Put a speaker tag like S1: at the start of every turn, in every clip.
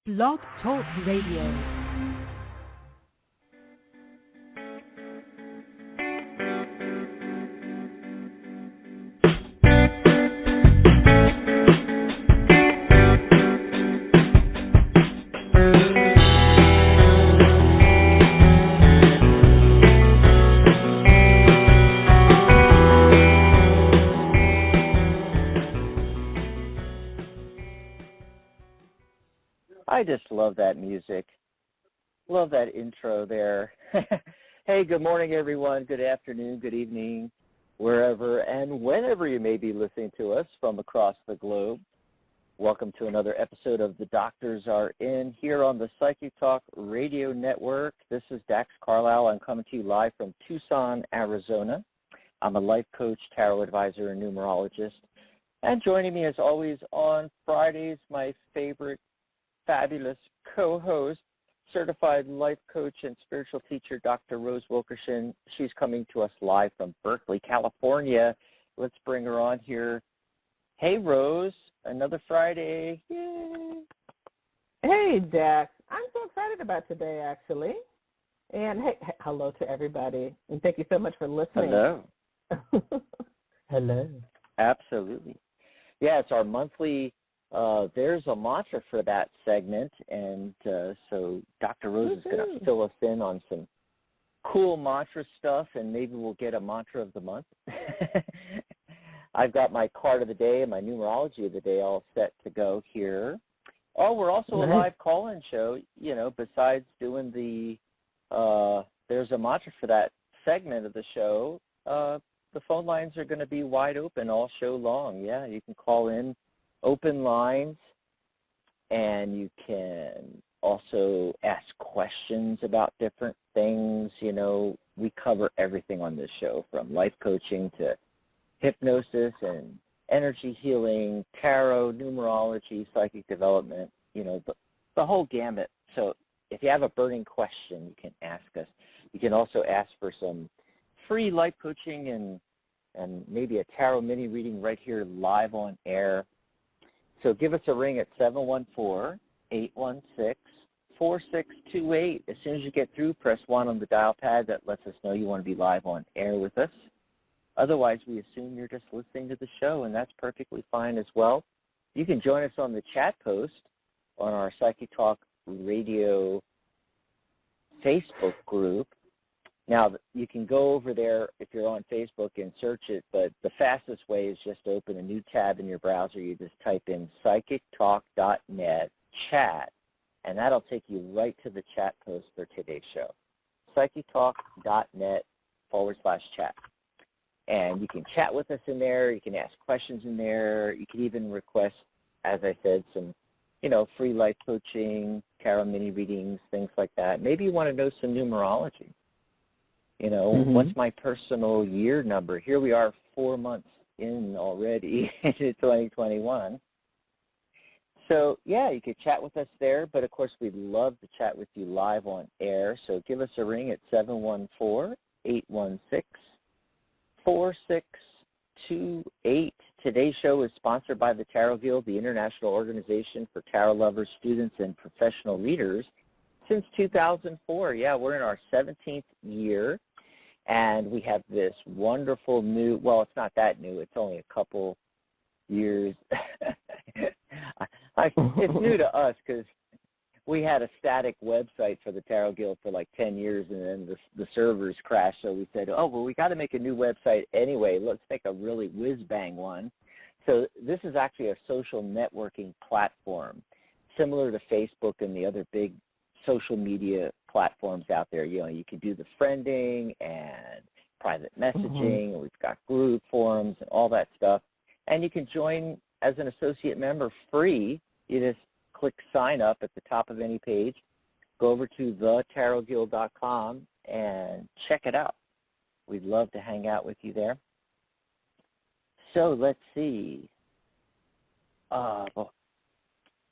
S1: Blog Talk Radio.
S2: I just love that music. Love that intro there. Hey, good morning, everyone. Good afternoon, good evening, wherever and whenever you may be listening to us from across the globe. Welcome to another episode of The Doctors Are In here on the Psychic Talk Radio Network. This is Dax Carlisle. I'm coming to you live from Tucson, Arizona. I'm a life coach, tarot advisor, and numerologist. And joining me as always on Fridays, my favorite fabulous co-host, certified life coach and spiritual teacher, Dr. Rose Wilkerson. She's coming to us live from Berkeley, California. Let's bring her on here. Hey, Rose, another Friday. Yay.
S3: Hey, Dax. I'm so excited about today, actually. And hey, hello to everybody. And thank you so much for listening.
S2: Hello.
S3: Hello.
S2: Absolutely. Yeah, it's our monthly there's a mantra for that segment, and so Dr. Rose is going to fill us in on some cool mantra stuff, and maybe we'll get a mantra of the month. I've got my card of the day and my numerology of the day all set to go here. Oh, we're also a live call-in show, you know, besides doing the, there's a mantra for that segment of the show. The phone lines are going to be wide open all show long. Yeah, you can call in. Open lines, and you can also ask questions about different things. You know, we cover everything on this show, from life coaching to hypnosis and energy healing, tarot, numerology, psychic development, you know, the whole gamut. So if you have a burning question, you can ask us. You can also ask for some free life coaching and maybe a tarot mini reading right here live on air. So give us a ring at 714-816-4628. As soon as you get through, press 1 on the dial pad. That lets us know you want to be live on air with us. Otherwise, we assume you're just listening to the show, and that's perfectly fine as well. You can join us on the chat post on our Psychic Talk Radio Facebook group. Now, you can go over there if you're on Facebook and search it, but the fastest way is just to open a new tab in your browser. You just type in psychictalk.net chat, and that'll take you right to the chat post for today's show, psychictalk.net/chat. And you can chat with us in there. You can ask questions in there. You can even request, as I said, some, you know, free life coaching, tarot mini readings, things like that. Maybe you want to know some numerology. You know, what's my personal year number? Here we are 4 months in already into 2021. So, yeah, you could chat with us there, but, of course, we'd love to chat with you live on air. So give us a ring at 714-816-4628. Today's show is sponsored by the Tarot Guild, the international organization for tarot lovers, students, and professional readers. Since 2004, yeah, we're in our 17th year, and we have this wonderful new, well, it's not that new, it's only a couple years. It's new to us because we had a static website for the Tarot Guild for like 10 years, and then the servers crashed, so we said, oh, well, we got to make a new website anyway. Let's make a really whiz-bang one. So this is actually a social networking platform, similar to Facebook and the other big social media platforms out there. You know, you can do the friending and private messaging, and we've got group forums and all that stuff. And you can join as an associate member free. You just click sign up at the top of any page, go over to thetarotguild.com and check it out. We'd love to hang out with you there. So let's see.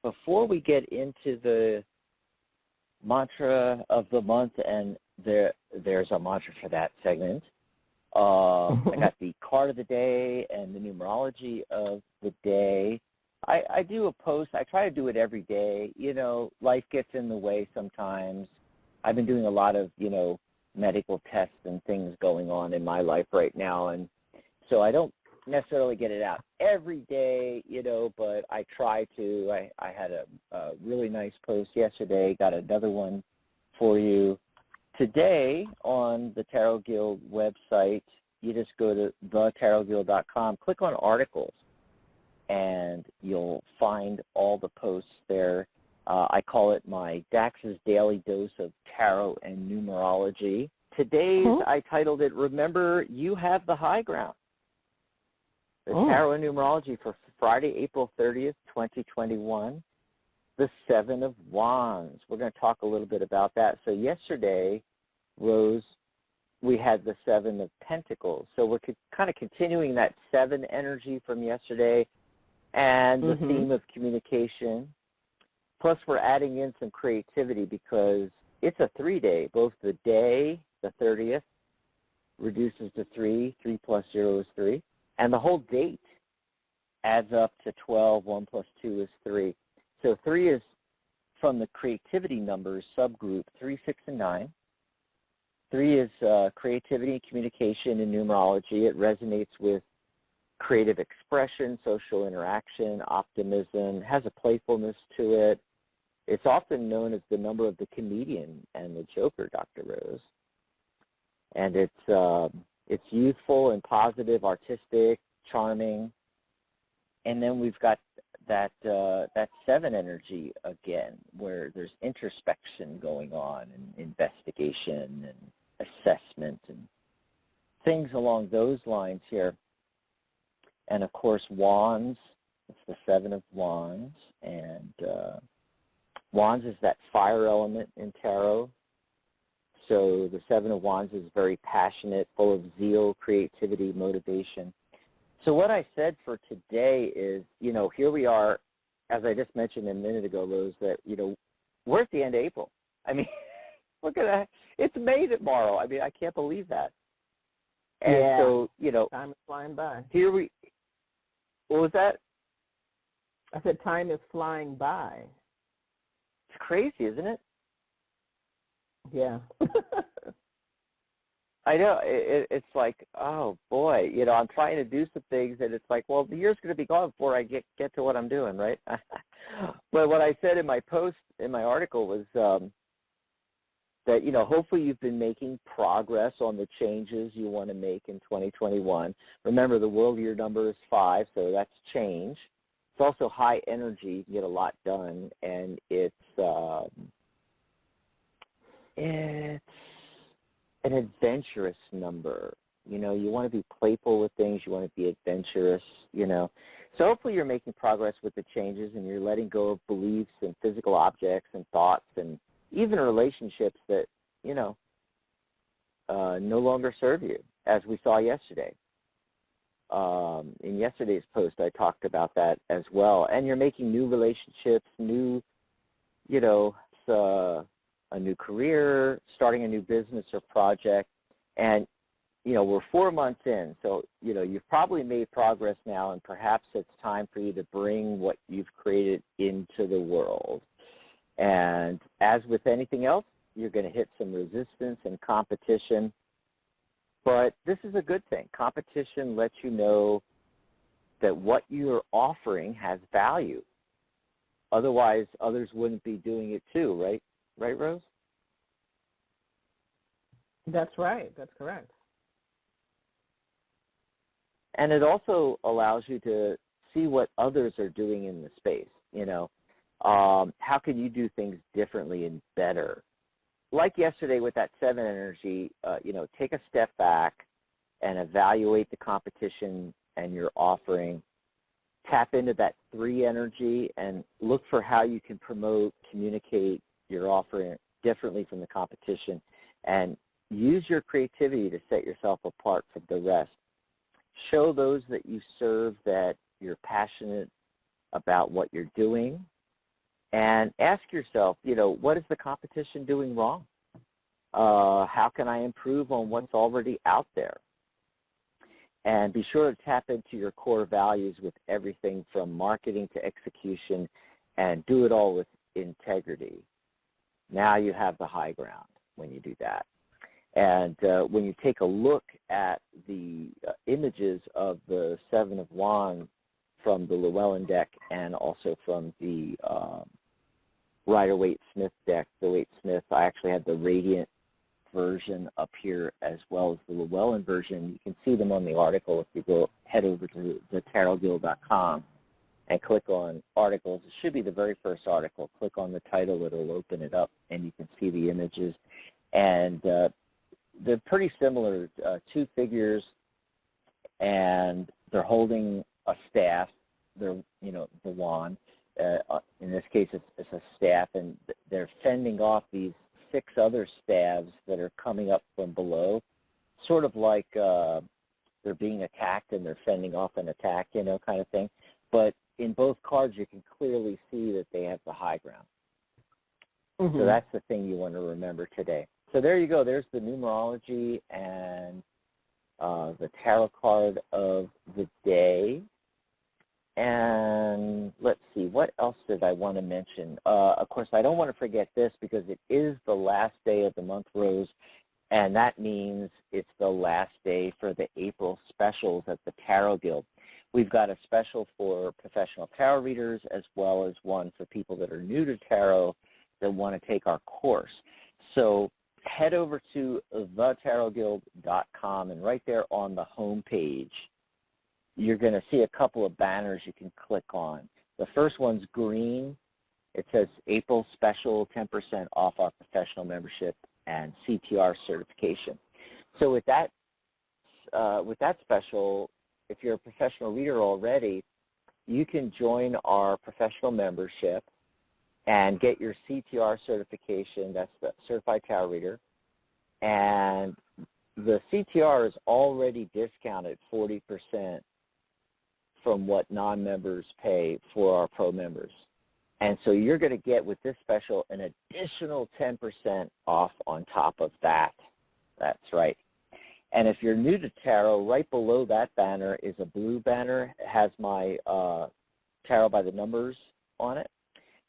S2: Before we get into the mantra of the month, and there's a mantra for that segment. I got the card of the day and the numerology of the day. I do a post. I try to do it every day. You know, life gets in the way sometimes. I've been doing a lot of, you know, medical tests and things going on in my life right now, and so I don't necessarily get it out every day, you know, but I try to. I had a really nice post yesterday, got another one for you. Today on the Tarot Guild website, you just go to thetarotguild.com, click on articles, and you'll find all the posts there. I call it my Dax's Daily Dose of Tarot and Numerology. Today's, I titled it, Remember You Have the High Ground. The Tarot and Numerology for Friday, April 30th, 2021. The Seven of Wands. We're going to talk a little bit about that. So yesterday, Rose, we had the Seven of Pentacles. So we're kind of continuing that seven energy from yesterday and the theme of communication. Plus, we're adding in some creativity because it's a 3-day. Both the day, the 30th, reduces to 3. 3 plus 0 is 3. And the whole date adds up to 12. 1 plus 2 is 3. So 3 is from the creativity numbers subgroup 3, 6, and 9. 3 is creativity and communication in numerology. It resonates with creative expression, social interaction, optimism, has a playfulness to it. It's often known as the number of the comedian and the joker, Dr. Rose. And it's youthful and positive, artistic, charming. And then we've got that 7 energy again, where there's introspection going on and investigation and assessment and things along those lines here. And of course, wands. It's the 7 of wands, and wands is that fire element in tarot. So the 7 of wands is very passionate, full of zeal, creativity, motivation. So what I said for today is, you know, here we are, as I just mentioned a minute ago, Rose, that, you know, we're at the end of April. I mean, look at that. It's May tomorrow. I mean, I can't believe that. And so, you know,
S3: time is flying by.
S2: What was that?
S3: I said time is flying by.
S2: It's crazy, isn't it?
S3: Yeah.
S2: I know. It's like, oh, boy, you know, I'm trying to do some things, and it's like, well, the year's going to be gone before I get to what I'm doing, right? But what I said in my post, in my article, was that, you know, hopefully you've been making progress on the changes you want to make in 2021. Remember, the world year number is 5, so that's change. It's also high energy. You can get a lot done, and it's an adventurous number. You know, you want to be playful with things. You want to be adventurous, you know. So hopefully you're making progress with the changes, and you're letting go of beliefs and physical objects and thoughts and even relationships that, you know, no longer serve you, as we saw yesterday. In yesterday's post, I talked about that as well. And you're making new relationships, new, you know, a new career, starting a new business or project. And, you know, we're 4 months in, so, you know, you've probably made progress now, and perhaps it's time for you to bring what you've created into the world. And as with anything else, you're going to hit some resistance and competition. But this is a good thing. Competition lets you know that what you're offering has value. Otherwise, others wouldn't be doing it too, right? Right, Rose?
S3: That's right. That's correct.
S2: And it also allows you to see what others are doing in the space, you know. How can you do things differently and better? Like yesterday with that 7 energy, you know, take a step back and evaluate the competition and your offering. Tap into that 3 energy and look for how you can promote, communicate your offering differently from the competition, and use your creativity to set yourself apart from the rest. Show those that you serve that you're passionate about what you're doing, and ask yourself, you know, what is the competition doing wrong? How can I improve on what's already out there? And be sure to tap into your core values with everything from marketing to execution, and do it all with integrity. Now you have the high ground when you do that. And when you take a look at the images of the Seven of Wands from the Llewellyn deck and also from the Rider-Waite-Smith deck, the Waite-Smith, I actually had the Radiant version up here as well as the Llewellyn version. You can see them on the article if you go head over to thetarotguild.com and click on articles. It should be the very first article. Click on the title, it'll open it up, and you can see the images. And they're pretty similar, two figures, and they're holding a staff. They're, the wand. In this case, it's a staff, and they're fending off these 6 other staves that are coming up from below, sort of like they're being attacked and they're fending off an attack, kind of thing. But in both cards, you can clearly see that they have the high ground. Mm-hmm. So that's the thing you want to remember today. So there you go. There's the numerology and the tarot card of the day. And let's see, what else did I want to mention? Of course, I don't want to forget this because it is the last day of the month, Rose, and that means it's the last day for the April specials at the Tarot Guild. We've got a special for professional tarot readers as well as one for people that are new to tarot that want to take our course. So head over to thetarotguild.com, and right there on the home page, you're going to see a couple of banners you can click on. The first one's green. It says April special, 10% off our professional membership and CTR certification. So with that special, if you're a professional reader already, you can join our professional membership and get your CTR certification. That's the Certified Tarot Reader. And the CTR is already discounted 40% from what non-members pay for our pro members. And so you're going to get with this special an additional 10% off on top of that. That's right. And if you're new to tarot, right below that banner is a blue banner. It has my Tarot by the Numbers on it.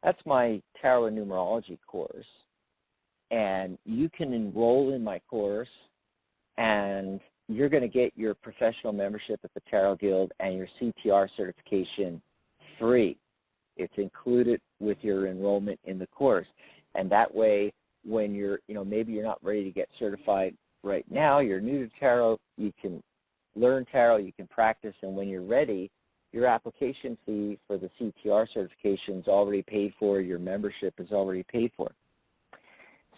S2: That's my tarot and numerology course. And you can enroll in my course, and you're going to get your professional membership at the Tarot Guild and your CTR certification free. It's included with your enrollment in the course. And that way, when you're, maybe you're not ready to get certified right now, you're new to tarot, you can learn tarot, you can practice, and when you're ready, your application fee for the CTR certification is already paid for, your membership is already paid for.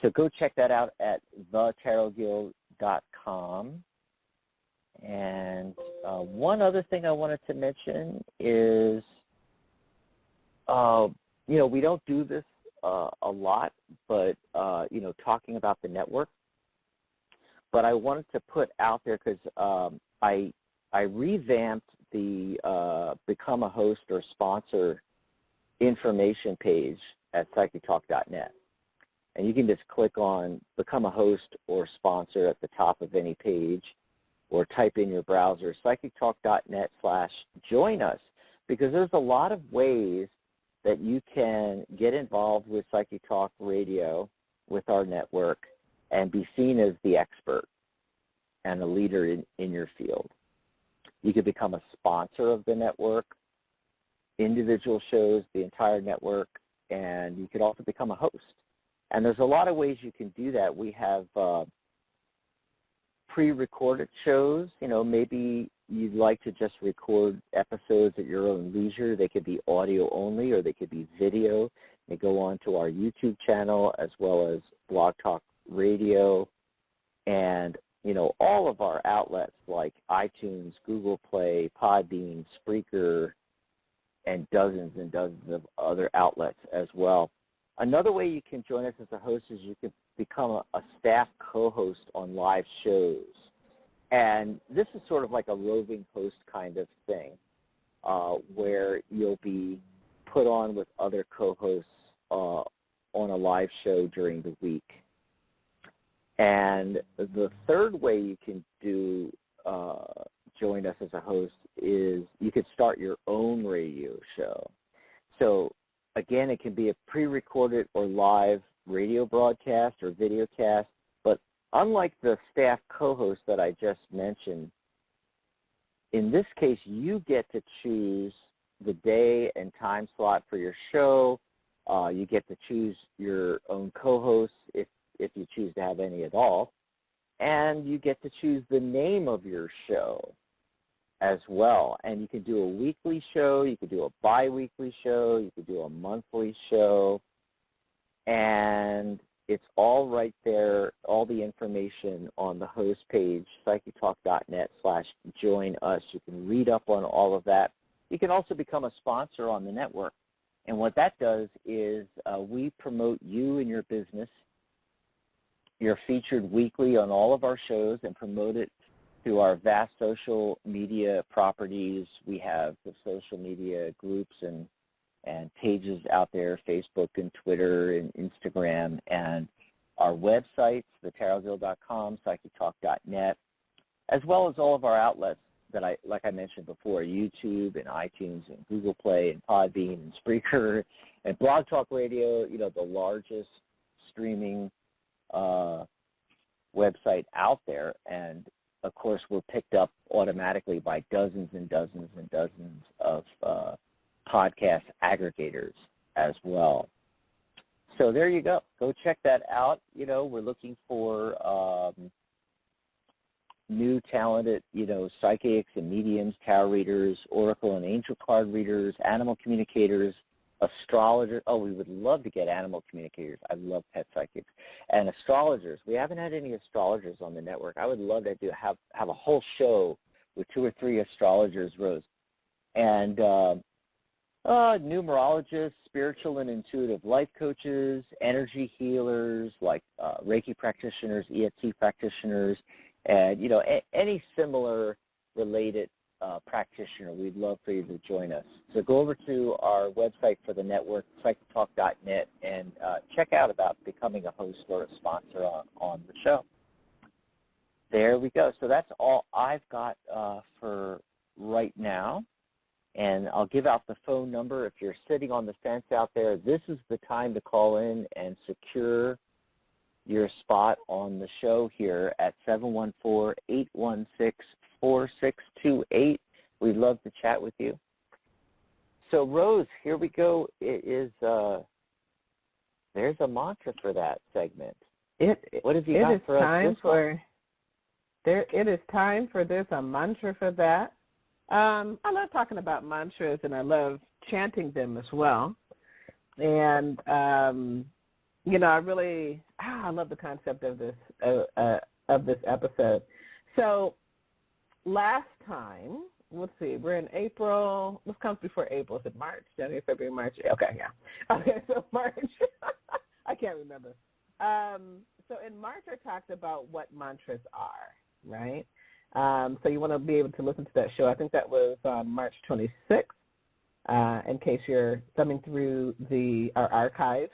S2: So go check that out at thetarotguild.com. And one other thing I wanted to mention is, we don't do this a lot, but, talking about the network. But I wanted to put out there because I revamped the Become a Host or Sponsor information page at psychictalk.net. And you can just click on Become a Host or Sponsor at the top of any page, or type in your browser psychictalk.net/join us, because there's a lot of ways that you can get involved with Psychic Talk Radio, with our network, and be seen as the expert and a leader in your field. You could become a sponsor of the network, individual shows, the entire network, and you could also become a host. And there's a lot of ways you can do that. We have pre-recorded shows. Maybe you'd like to just record episodes at your own leisure. They could be audio only, or they could be video. They go on to our YouTube channel as well as Blog Talk Radio, and all of our outlets like iTunes, Google Play, Podbean, Spreaker, and dozens of other outlets as well. Another way you can join us as a host is you can become a staff co-host on live shows. And this is sort of like a roving host kind of thing, where you'll be put on with other co-hosts on a live show during the week. And the third way you can join us as a host is you could start your own radio show. So again, it can be a pre-recorded or live radio broadcast or video cast, but unlike the staff co-host that I just mentioned, in this case, you get to choose the day and time slot for your show. You get to choose your own co-hosts if you choose to have any at all. And you get to choose the name of your show as well. And you can do a weekly show, you can do a bi-weekly show, you can do a monthly show. And it's all right there, all the information on the host page, psychetalk.net/join us. You can read up on all of that. You can also become a sponsor on the network. And what that does is we promote you and your business. You're featured weekly on all of our shows and promote it through our vast social media properties. We have the social media groups and pages out there, Facebook and Twitter and Instagram, and our websites, thetarotguild.com, psychetalk.net, as well as all of our outlets that like I mentioned before, YouTube and iTunes and Google Play and Podbean and Spreaker and Blog Talk Radio, the largest streaming website out there. And of course, we're picked up automatically by dozens and dozens and dozens of podcast aggregators as well. So there you go. Go check that out. We're looking for new talented, psychics and mediums, tarot readers, oracle and angel card readers, animal communicators, astrologers. Oh, we would love to get animal communicators. I love pet psychics. And astrologers. We haven't had any astrologers on the network. I would love to have a whole show with 2 or 3 astrologers, Rose. And numerologists, spiritual and intuitive life coaches, energy healers like Reiki practitioners, EFT practitioners, and any similar related practitioner. We'd love for you to join us. So go over to our website for the network, psychetalk.net, and check out about becoming a host or a sponsor on the show. There we go. So that's all I've got for right now. And I'll give out the phone number. If you're sitting on the fence out there, this is the time to call in and secure your spot on the show here at 714-816-4628. We'd love to chat with you. So, Rose, here we go. It is, there's a mantra for that segment. What have you got for us this month?
S3: It is time for this, a mantra for that. I love talking about mantras, and I love chanting them as well. And, I love the concept of this episode. So last time, let's see, we're in April. What comes before April? Is it March? January, February, March? Okay, yeah. Okay, so March. I can't remember. So in March, I talked about what mantras are, right? So you want to be able to listen to that show. I think that was on March 26th, in case you're thumbing through our archives.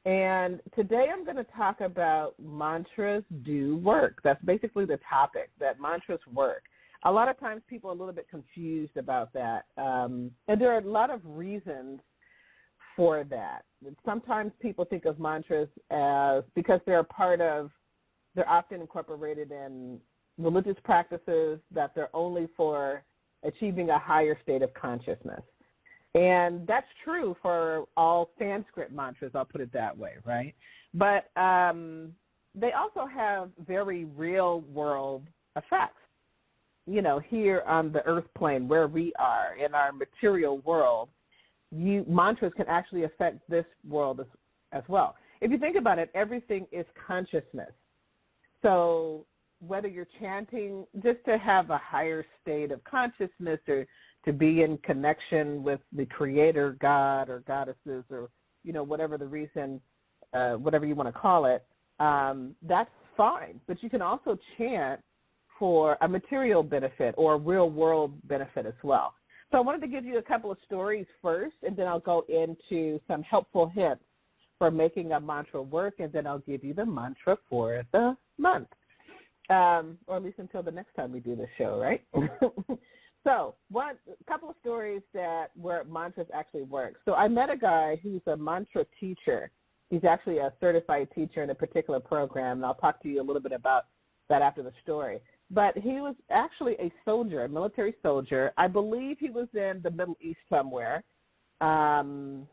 S3: And today I'm going to talk about mantras do work. That's basically the topic, that mantras work. A lot of times people are a little bit confused about that. And there are a lot of reasons for that. Sometimes people think of mantras as, because they're often incorporated in religious practices, that they're only for achieving a higher state of consciousness. And that's true for all Sanskrit mantras, I'll put it that way, right? But they also have very real-world effects. Here on the earth plane where we are, in our material world, mantras can actually affect this world as well. If you think about it, everything is consciousness. So whether you're chanting just to have a higher state of consciousness or to be in connection with the creator, God or goddesses, or, whatever the reason, whatever you want to call it, that's fine. But you can also chant for a material benefit or a real world benefit as well. So I wanted to give you a couple of stories first, and then I'll go into some helpful hints for making a mantra work, and then I'll give you the mantra for the month. or at least until the next time we do this show, right? So a couple of stories where mantras actually work. So I met a guy who's a mantra teacher. He's actually a certified teacher in a particular program, and I'll talk to you a little bit about that after the story. But he was actually a soldier, a military soldier. I believe he was in the Middle East somewhere. And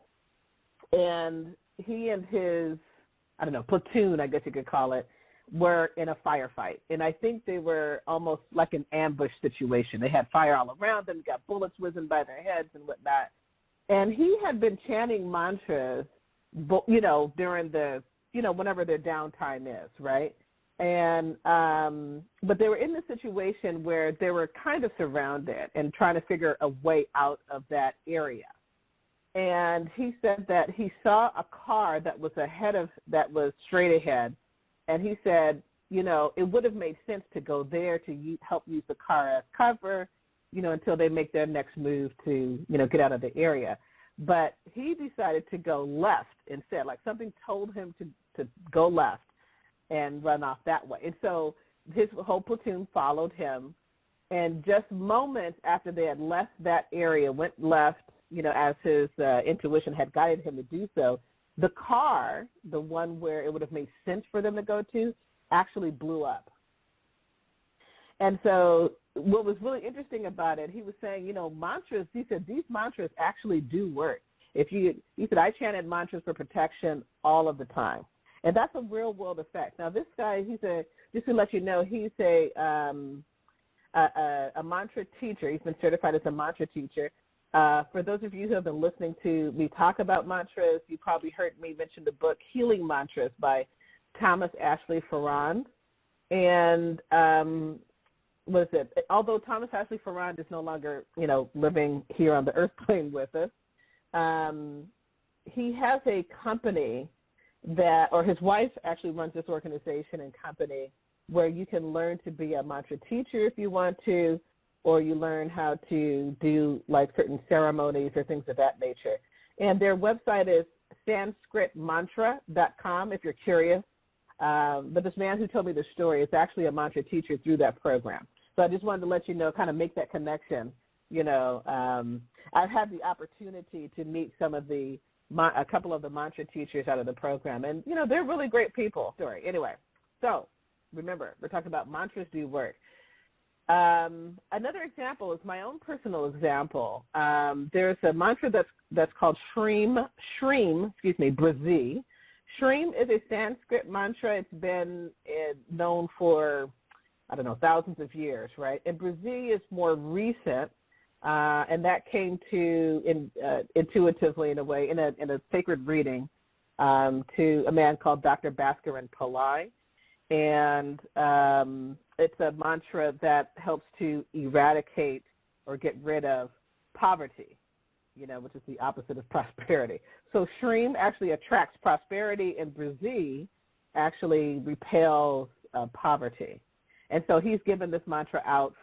S3: he and his, platoon, I guess you could call it, were in a firefight. And I think they were almost like an ambush situation. They had fire all around them, got bullets whizzing by their heads and whatnot. And he had been chanting mantras, during the, whenever their downtime is, right? And, but they were in the situation where they were kind of surrounded and trying to figure a way out of that area. And he said that he saw a car that was straight ahead. And he said, it would have made sense to go there to help use the car as cover, until they make their next move to, get out of the area. But he decided to go left instead, like something told him to go left and run off that way. And so his whole platoon followed him. And just moments after they had left that area, went left, as his intuition had guided him to do so, the car, the one where it would have made sense for them to go to, actually blew up. And so what was really interesting about it, he was saying, mantras, he said, these mantras actually do work. He said, I chanted mantras for protection all of the time. And that's a real world effect. Now this guy, he said, just to let you know, he's a mantra teacher. He's been certified as a mantra teacher. For those of you who have been listening to me talk about mantras, you probably heard me mention the book Healing Mantras by Thomas Ashley Farrand. And although Thomas Ashley Farrand is no longer, living here on the earth plane with us, he has a company or his wife actually runs this organization and company where you can learn to be a mantra teacher if you want to, or you learn how to do like certain ceremonies or things of that nature. And their website is sanskritmantra.com if you're curious. But this man who told me the story is actually a mantra teacher through that program. So I just wanted to let you know, kind of make that connection. I've had the opportunity to meet a couple of the mantra teachers out of the program, and they're really great people. Anyway, so remember, we're talking about mantras do work. Another example is my own personal example. There's a mantra that's called Shreem, Brazil. Shreem is a Sanskrit mantra. It's been known for, thousands of years, right? And Brazil is more recent, and that came to intuitively in a way, in a sacred reading to a man called Dr. Bhaskaran Pillai. And it's a mantra that helps to eradicate or get rid of poverty, which is the opposite of prosperity. So Shreem actually attracts prosperity, and Brazil actually repels poverty. And so he's given this mantra out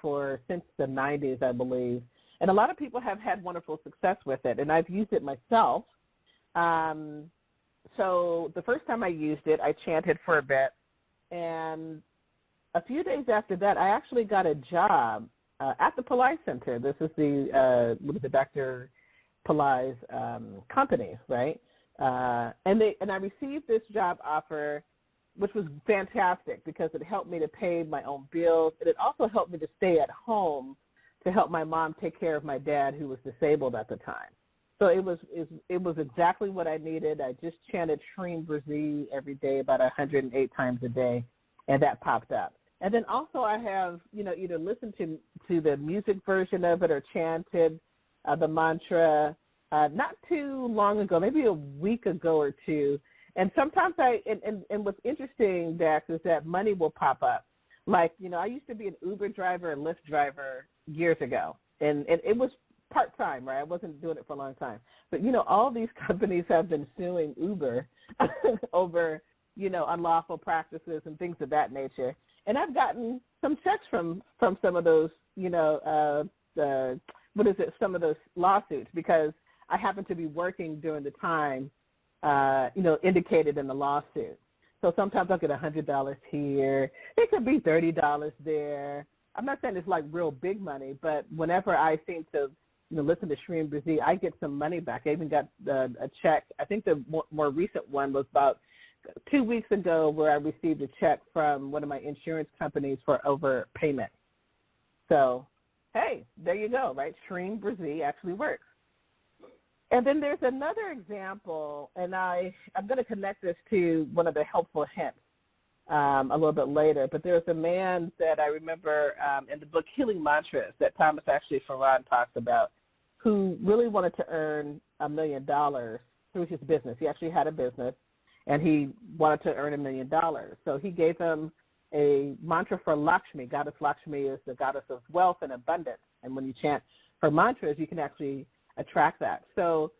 S3: since the 90s, I believe. And a lot of people have had wonderful success with it, and I've used it myself. So the first time I used it, I chanted for a bit. And a few days after that, I actually got a job at the Pillai Center. This is the Dr. Pillai's company, right? And I received this job offer, which was fantastic because it helped me to pay my own bills, and it also helped me to stay at home to help my mom take care of my dad, who was disabled at the time. So it was exactly what I needed. I just chanted Shreem Brazil every day, about 108 times a day, and that popped up. And then also I have, either listened to the music version of it or chanted the mantra not too long ago, maybe a week ago or two. And sometimes and what's interesting, Dax, is that money will pop up. Like, I used to be an Uber driver and Lyft driver years ago, and it was part-time, right? I wasn't doing it for a long time. But, all these companies have been suing Uber over, unlawful practices and things of that nature. And I've gotten some checks from some of those, some of those lawsuits, because I happen to be working during the time, indicated in the lawsuit. So sometimes I'll get $100 here. It could be $30 there. I'm not saying it's like real big money, but whenever I seem to listen to Shreen Brzee, I get some money back. I even got a check. I think the more recent one was about 2 weeks ago where I received a check from one of my insurance companies for overpayment. So, hey, there you go, right? Shreen Brzee actually works. And then there's another example, and I'm going to connect this to one of the helpful hints a little bit later, but there's a man that I remember in the book Healing Mantras that Thomas actually Farron talks about, who really wanted to earn $1 million through his business. He actually had a business, and he wanted to earn $1 million. So he gave him a mantra for Lakshmi. Goddess Lakshmi is the goddess of wealth and abundance, and when you chant her mantras, you can actually attract that. So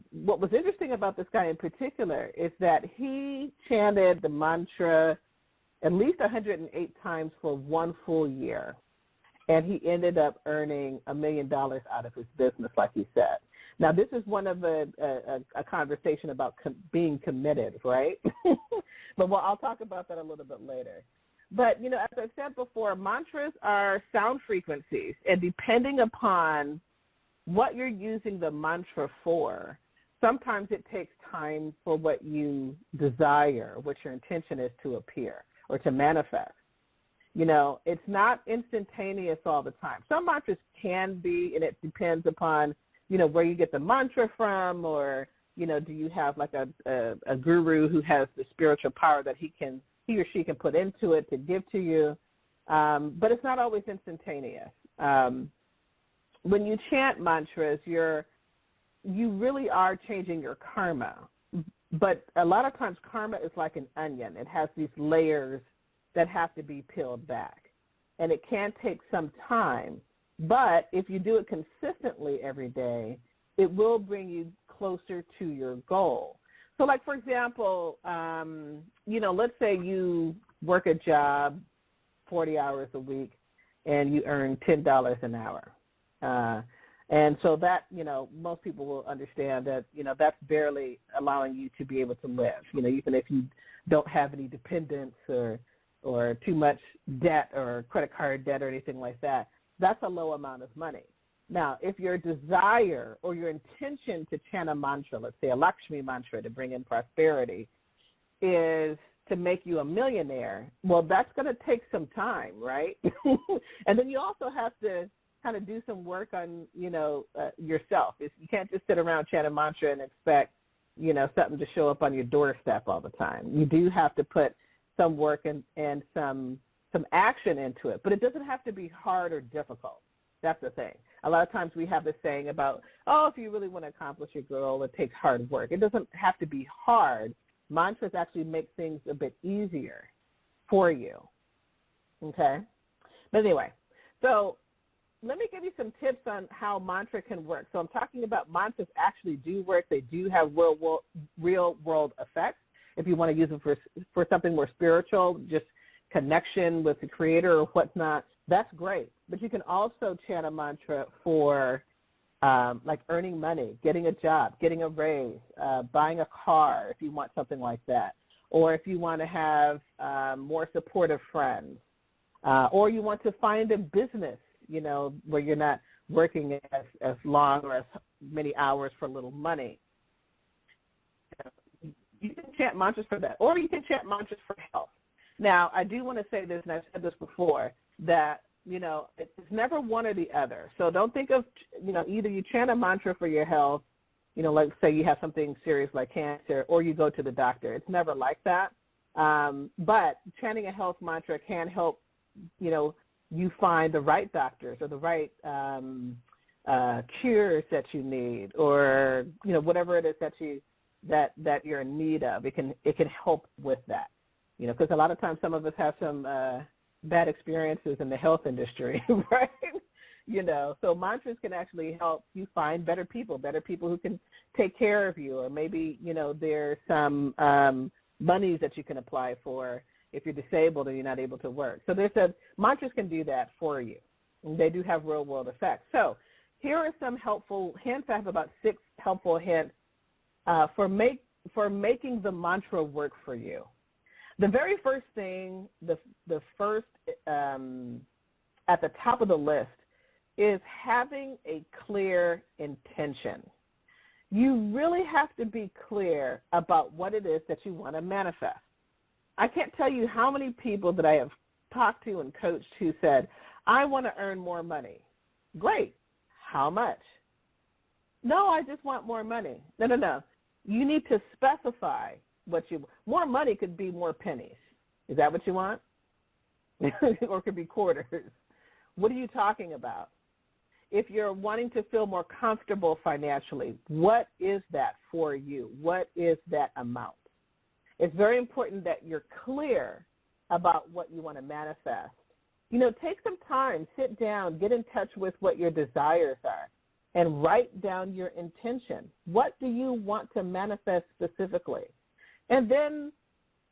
S3: what was interesting about this guy in particular is that he chanted the mantra at least 108 times for 1 full year. And he ended up earning $1 million out of his business, like he said. Now, this is one of a conversation about being committed, right? But I'll talk about that a little bit later. But, as I said before, mantras are sound frequencies. And depending upon what you're using the mantra for, sometimes it takes time for what you desire, what your intention is to appear or to manifest. It's not instantaneous all the time. Some mantras can be, and it depends upon, where you get the mantra from, or, do you have like a guru who has the spiritual power that he or she can put into it to give to you. But it's not always instantaneous. When you chant mantras, you really are changing your karma. But a lot of times karma is like an onion. It has these layers that have to be peeled back. And it can take some time, but if you do it consistently every day, it will bring you closer to your goal. So like, for example, let's say you work a job 40 hours a week and you earn $10 an hour. And so that, most people will understand that, that's barely allowing you to be able to live. Even if you don't have any dependents or too much debt or credit card debt or anything like that, that's a low amount of money. Now, if your desire or your intention to chant a mantra, let's say a Lakshmi mantra to bring in prosperity, is to make you a millionaire, well, that's going to take some time, right? And then you also have to kind of do some work on, yourself. You can't just sit around chant a mantra and expect, something to show up on your doorstep all the time. You do have to put some work and some action into it, but it doesn't have to be hard or difficult. That's the thing. A lot of times we have this saying about, if you really want to accomplish your goal, it takes hard work. It doesn't have to be hard. Mantras actually make things a bit easier for you, okay? But anyway, so let me give you some tips on how mantra can work. So I'm talking about mantras actually do work. They do have real-world effects. If you want to use them for something more spiritual, just connection with the creator or whatnot, that's great. But you can also chant a mantra for like earning money, getting a job, getting a raise, buying a car if you want something like that, or if you want to have more supportive friends, or you want to find a business, where you're not working as long or as many hours for little money. You can chant mantras for that, or you can chant mantras for health. Now, I do want to say this, and I've said this before, that, it's never one or the other. So don't think of, either you chant a mantra for your health, like say you have something serious like cancer, or you go to the doctor. It's never like that. But chanting a health mantra can help, you find the right doctors or the right cures that you need, or, whatever it is that you're in need of. It can help with that, because a lot of times some of us have some bad experiences in the health industry, right? So mantras can actually help you find better people who can take care of you, or maybe, there's some monies that you can apply for if you're disabled and you're not able to work. So mantras can do that for you. And they do have real world effects. So here are some helpful hints. I have about 6 helpful hints for making the mantra work for you. The very first thing, the first at the top of the list is having a clear intention. You really have to be clear about what it is that you want to manifest. I can't tell you how many people that I have talked to and coached who said, I want to earn more money. Great. How much? No, I just want more money. No. You need to specify what you want. More money could be more pennies. Is that what you want? Or it could be quarters. What are you talking about? If you're wanting to feel more comfortable financially, what is that for you? What is that amount? It's very important that you're clear about what you want to manifest. You know, take some time, sit down, get in touch with what your desires are, and write down your intention. What do you want to manifest specifically? And then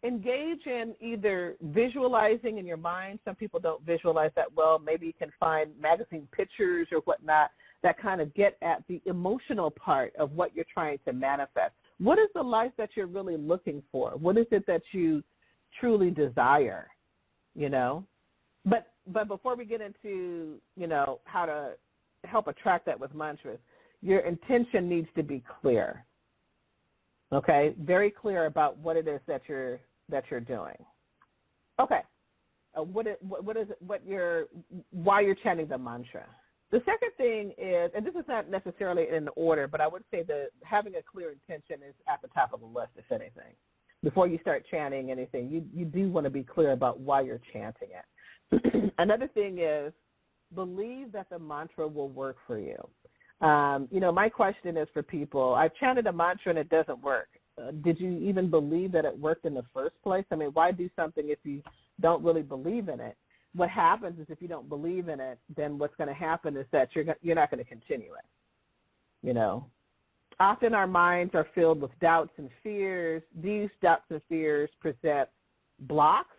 S3: engage in either visualizing in your mind. Some people don't visualize that well. Maybe you can find magazine pictures or whatnot that kind of get at the emotional part of what you're trying to manifest. What is the life that you're really looking for? What is it that you truly desire, you know? But before we get into, you know, how to help attract that with mantras, your intention needs to be clear. Okay? Very clear about what it is that you're doing. Okay. Why you're chanting the mantra. The second thing is, and this is not necessarily in order, but I would say that having a clear intention is at the top of the list, if anything. Before you start chanting anything, you do want to be clear about why you're chanting it. Another thing is, believe that the mantra will work for you. You know, my question is for people, I've chanted a mantra and it doesn't work. Did you even believe that it worked in the first place? I mean, why do something if you don't really believe in it? What happens is if you don't believe in it, then what's going to happen is that you're not going to continue it. You know, often our minds are filled with doubts and fears. These doubts and fears present blocks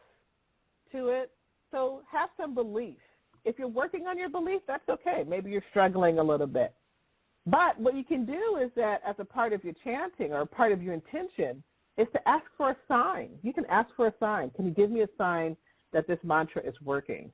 S3: to it. So have some belief. If you're working on your belief, that's okay. Maybe you're struggling a little bit. But what you can do is that as a part of your chanting or a part of your intention is to ask for a sign. You can ask for a sign. Can you give me a sign that this mantra is working?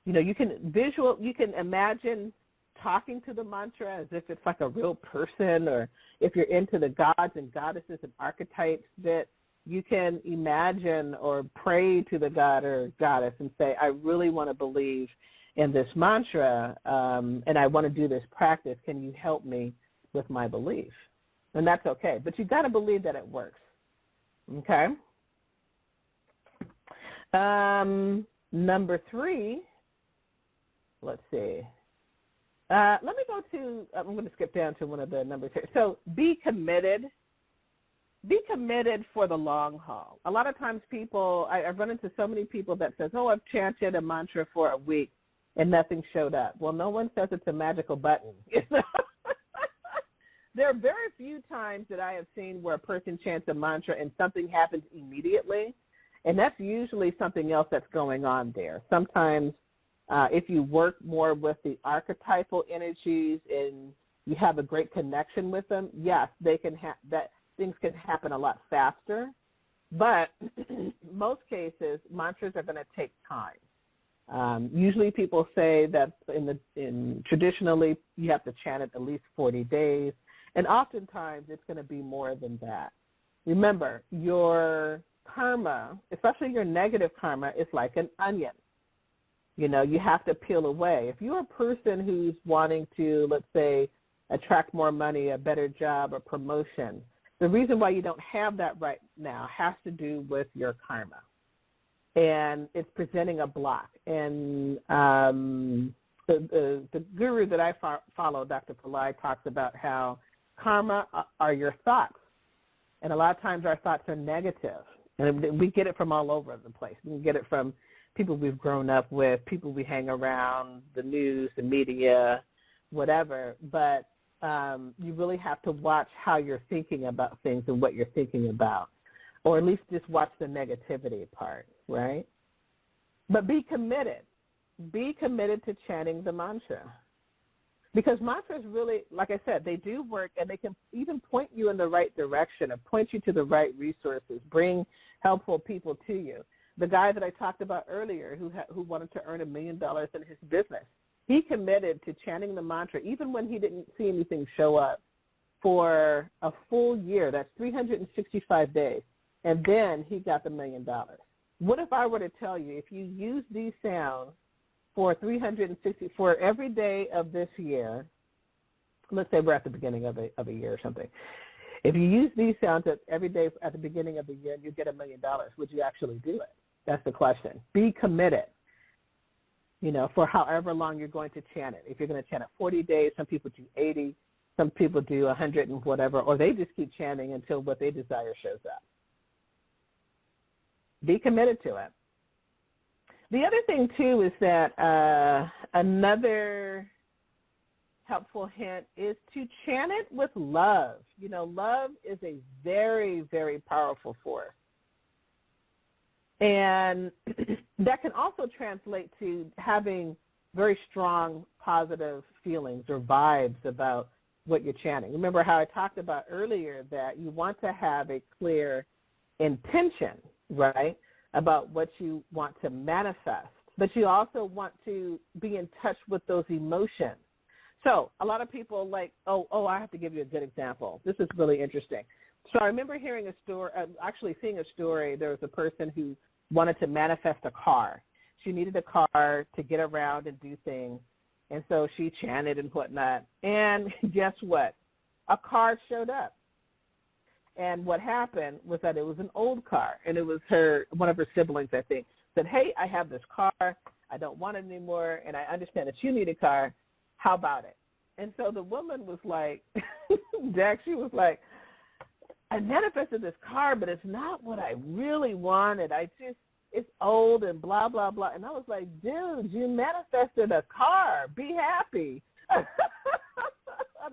S3: You know, you can imagine talking to the mantra as if it's like a real person, or if you're into the gods and goddesses and archetypes, that you can imagine or pray to the god or goddess and say, I really want to believe in this mantra, and I want to do this practice. Can you help me with my belief? And that's okay. But you've got to believe that it works. Okay? Number 3, let's see. Let me go to, I'm going to skip down to one of the numbers here. So be committed. Be committed for the long haul. A lot of times people, I've run into so many people that says, oh, I've chanted a mantra for a week and nothing showed up. Well, no one says it's a magical button. You know? There are very few times that I have seen where a person chants a mantra and something happens immediately, and that's usually something else that's going on there. Sometimes if you work more with the archetypal energies and you have a great connection with them, yes, they can things can happen a lot faster. But most cases, mantras are going to take time. Usually people say that traditionally you have to chant it at least 40 days, and oftentimes it's going to be more than that. Remember, your karma, especially your negative karma, is like an onion. You know, you have to peel away. If you're a person who's wanting to, let's say, attract more money, a better job, a promotion, the reason why you don't have that right now has to do with your karma. And it's presenting a block. And the guru that I follow, Dr. Carlisle, talks about how karma are your thoughts. And a lot of times our thoughts are negative. And we get it from all over the place. We get it from people we've grown up with, people we hang around, the news, the media, whatever. But you really have to watch how you're thinking about things and what you're thinking about, or at least just watch the negativity part, right? But be committed. Be committed to chanting the mantra. Because mantras really, like I said, they do work, and they can even point you in the right direction or point you to the right resources, bring helpful people to you. The guy that I talked about earlier who wanted to earn $1 million in his business, he committed to chanting the mantra even when he didn't see anything show up for a full year. That's 365 days. And then he got the $1 million. What if I were to tell you, if you use these sounds for every day of this year, let's say we're at the beginning of a year or something. If you use these sounds every day at the beginning of the year and you get $1 million, would you actually do it? That's the question. Be committed, for however long you're going to chant it. If you're going to chant it 40 days, some people do 80, some people do 100 and whatever, or they just keep chanting until what they desire shows up. Be committed to it. The other thing, too, is that another helpful hint is to chant it with love. Love is a very, very powerful force. And that can also translate to having very strong positive feelings or vibes about what you're chanting. Remember how I talked about earlier that you want to have a clear intention, right, about what you want to manifest, but you also want to be in touch with those emotions. So a lot of people I have to give you a good example. This is really interesting. So I remember hearing a story, actually seeing a story. There was a person who wanted to manifest a car. She needed a car to get around and do things, and so she chanted and whatnot. And guess what? A car showed up. And what happened was that it was an old car, and it was one of her siblings, I think, said, hey, I have this car. I don't want it anymore, and I understand that you need a car. How about it? And so the woman was like, Dax, she was like, I manifested this car, but it's not what I really wanted. It's old and blah, blah, blah. And I was like, dude, you manifested a car. Be happy. I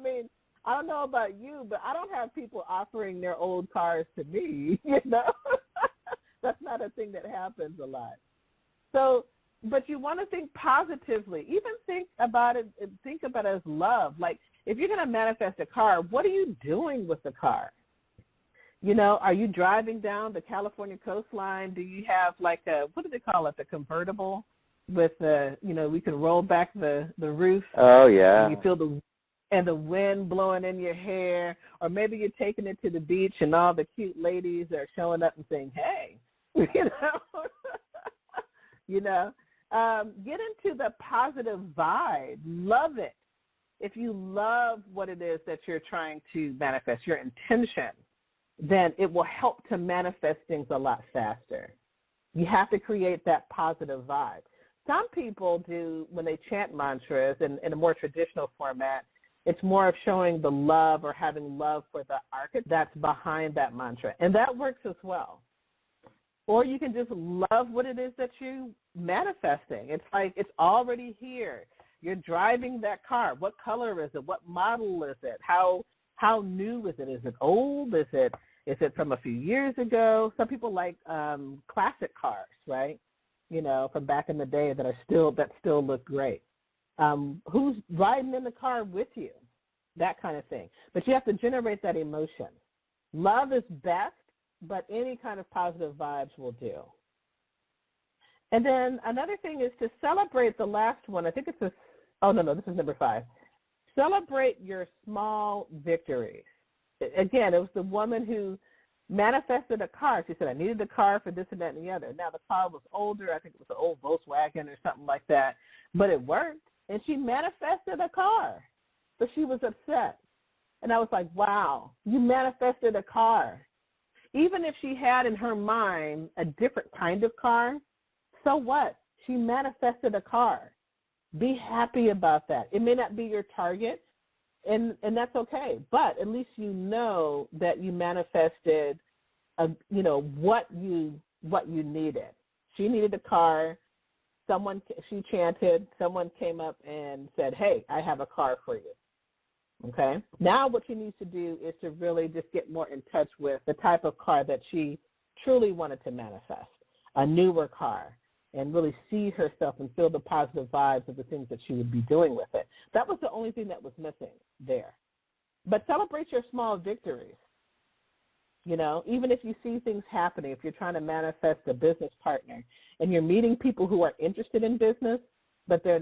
S3: mean, I don't know about you, but I don't have people offering their old cars to me, That's not a thing that happens a lot. So, but you want to think positively. Even think about it as love. Like, if you're going to manifest a car, what are you doing with the car? Are you driving down the California coastline? Do you have what do they call it, the convertible with we can roll back the roof?
S2: Oh, yeah.
S3: And you feel the wind blowing in your hair, or maybe you're taking it to the beach and all the cute ladies are showing up and saying, hey, get into the positive vibe. Love it. If you love what it is that you're trying to manifest, your intention, then it will help to manifest things a lot faster. You have to create that positive vibe. Some people do, when they chant mantras in a more traditional format, it's more of showing the love or having love for the archetype that's behind that mantra. And that works as well. Or you can just love what it is that you're manifesting. It's like it's already here. You're driving that car. What color is it? What model is it? How new is it? Is it old? Is it from a few years ago? Some people like classic cars, right? From back in the day that still look great. Who's riding in the car with you? That kind of thing. But you have to generate that emotion. Love is best, but any kind of positive vibes will do. And then another thing is to celebrate the last one. I think this is number 5. Celebrate your small victories. Again, it was the woman who manifested a car. She said, I needed a car for this and that and the other. Now, the car was older. I think it was an old Volkswagen or something like that. But it worked, and she manifested a car. But she was upset. And I was like, wow, you manifested a car. Even if she had in her mind a different kind of car, so what? She manifested a car. Be happy about that. It may not be your target, and that's okay. But at least you know that you manifested, what you needed. She needed a car. She chanted. Someone came up and said, hey, I have a car for you. Okay? Now what she needs to do is to really just get more in touch with the type of car that she truly wanted to manifest, a newer car. and really see herself and feel the positive vibes of the things that she would be doing with it. That was the only thing that was missing there. But celebrate your small victories. You know, even if you see things happening, if you're trying to manifest a business partner and you're meeting people who are interested in business, but they're,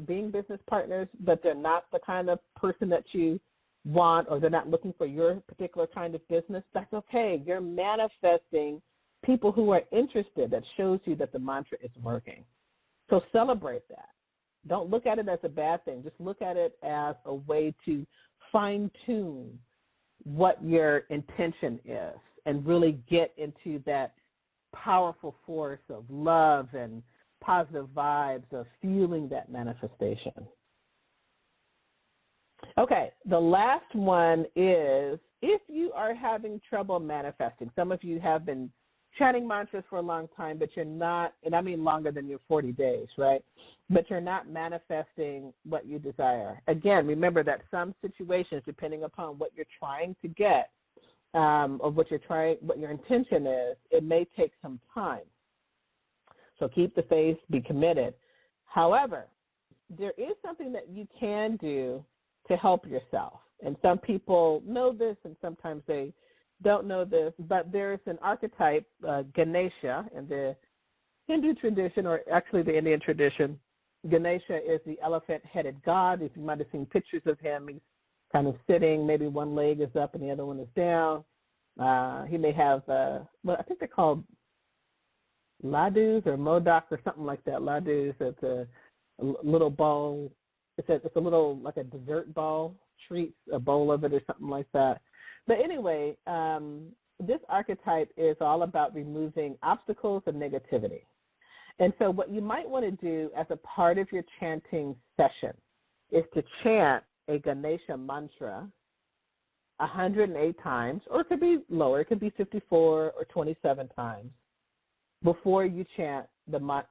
S3: being business partners, but they're not the kind of person that you want, or they're not looking for your particular kind of business, that's okay. You're manifesting people who are interested. That shows you that the mantra is working. So celebrate that. Don't look at it as a bad thing. Just look at it as a way to fine-tune what your intention is and really get into that powerful force of love and positive vibes of feeling that manifestation. Okay, the last one is if you are having trouble manifesting. Some of you have been chanting mantras for a long time, but you're not, and I mean longer than your 40 days, right? But you're not manifesting what you desire. Again, remember that some situations, depending upon what you're trying to get, or what your intention is, it may take some time. So keep the faith, be committed. However, there is something that you can do to help yourself. And some people know this, and sometimes they don't know this, but there's an archetype, Ganesha, in the Hindu tradition, or actually the Indian tradition. Ganesha is the elephant-headed god. If you might have seen pictures of him, he's kind of sitting, maybe one leg is up and the other one is down. He may have, I think they're called ladus or modak or something like that. Ladus, it's a little bowl. It's a little, like a dessert ball, treats, a bowl of it or something like that. But anyway, this archetype is all about removing obstacles and negativity. And so what you might want to do as a part of your chanting session is to chant a Ganesha mantra 108 times, or it could be lower, it could be 54 or 27 times before you chant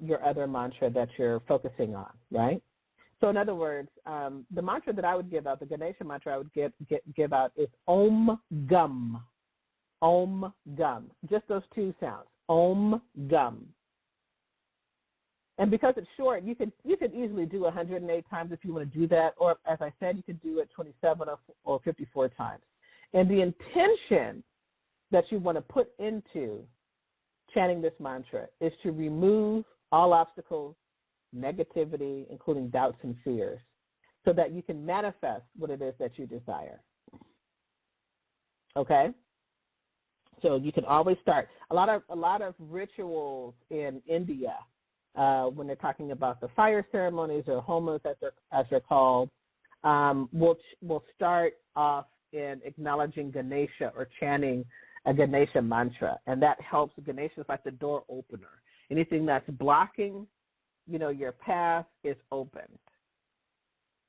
S3: your other mantra that you're focusing on, right? So in other words, the mantra that I would give out, the Ganesha mantra I would give out is Om Gum. Om Gum. Just those two sounds. Om Gum. And because it's short, you could easily do 108 times if you want to do that, or as I said, you could do it 27 or 54 times. And the intention that you want to put into chanting this mantra is to remove all obstacles, negativity, including doubts and fears, so that you can manifest what it is that you desire. Okay? So you can always start. A lot of rituals in India, when they're talking about the fire ceremonies or homas as they're called, will start off in acknowledging Ganesha or chanting a Ganesha mantra, and that helps. Ganesha is like the door opener. Anything that's blocking, your path is opened.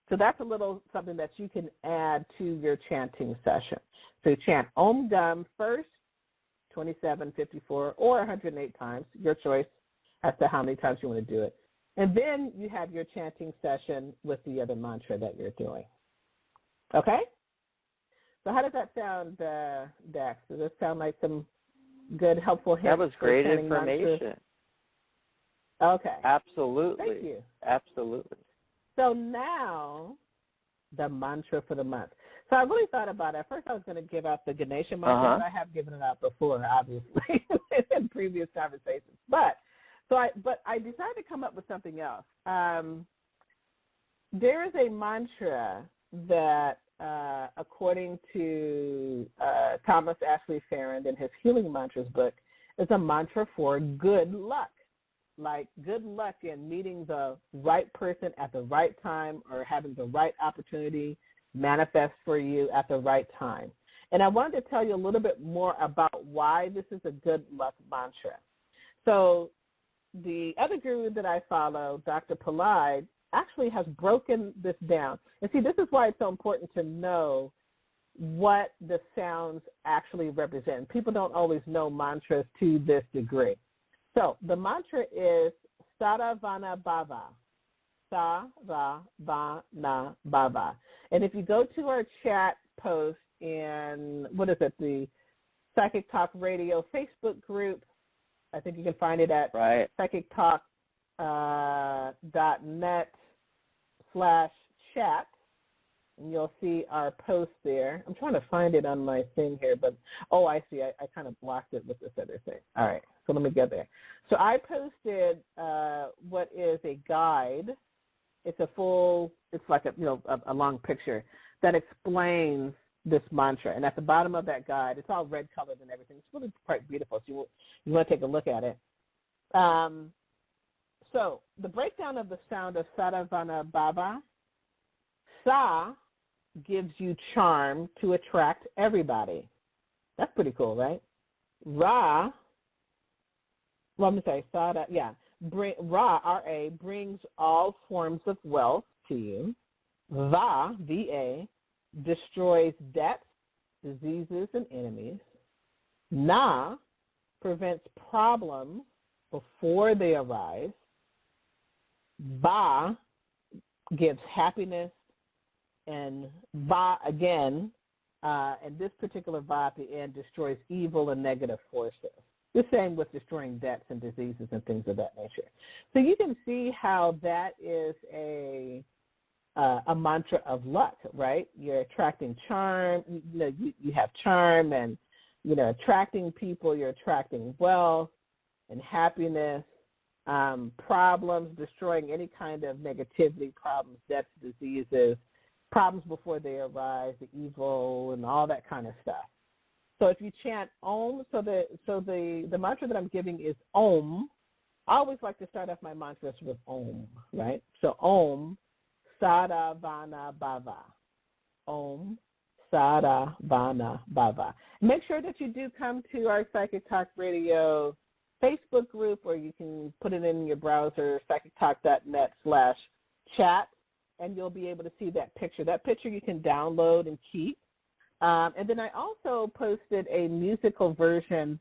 S3: So that's a little something that you can add to your chanting session. So you chant Om Gum first, 27, 54, or 108 times, your choice as to how many times you want to do it. And then you have your chanting session with the other mantra that you're doing. Okay? So how does that sound, Dax? Does that sound like some good, helpful hints?
S2: That was great
S3: for
S2: information.
S3: Mantras? Okay.
S2: Absolutely.
S3: Thank you.
S2: Absolutely.
S3: So now, the mantra for the month. So I really thought about it. At first I was going to give out the Ganesha mantra, but I have given it out before, obviously, in previous conversations. But I decided to come up with something else. There is a mantra that, according to Thomas Ashley Farrand in his Healing Mantras book, is a mantra for good luck. Like good luck in meeting the right person at the right time, or having the right opportunity manifest for you at the right time. And I wanted to tell you a little bit more about why this is a good luck mantra. So the other guru that I follow, Dr. Carlisle, actually has broken this down. And see, this is why it's so important to know what the sounds actually represent. People don't always know mantras to this degree. So the mantra is Saravana Bhava. Saravana Bhava. And if you go to our chat post in, the Psychic Talk Radio Facebook group, I think you can find it at Psychic Talk .net/chat, and you'll see our post there. I'm trying to find it on my thing here, but, oh, I see. I kind of blocked it with this other thing. All right, so let me get there. So I posted what is a guide. It's it's like a long picture that explains this mantra. And at the bottom of that guide, it's all red colored and everything. It's really quite beautiful, so you want to take a look at it. So the breakdown of the sound of Saravana Baba, Sa gives you charm to attract everybody. That's pretty cool, right? Ra, well, let me say, Sada, yeah. Ra, R-A, brings all forms of wealth to you. Va, V-A, destroys debts, diseases, and enemies. Na prevents problems before they arise. Ba gives happiness. And Va, again, and this particular Va at the end destroys evil and negative forces. The same with destroying debts and diseases and things of that nature. So you can see how that is a mantra of luck, right? You're attracting charm. You have charm, and attracting people. You're attracting wealth and happiness. Problems, destroying any kind of negativity, problems, debts, diseases, problems before they arise, the evil, and all that kind of stuff. So if you chant Om, so the mantra that I'm giving is Om. I always like to start off my mantras with Om, right? So Om, Saravana Bhava. Om, Saravana Bhava. Make sure that you do come to our Psychic Talk Radio Facebook group, or you can put it in your browser, psychictalk.net/chat, and you'll be able to see that picture. That picture you can download and keep. And then I also posted a musical version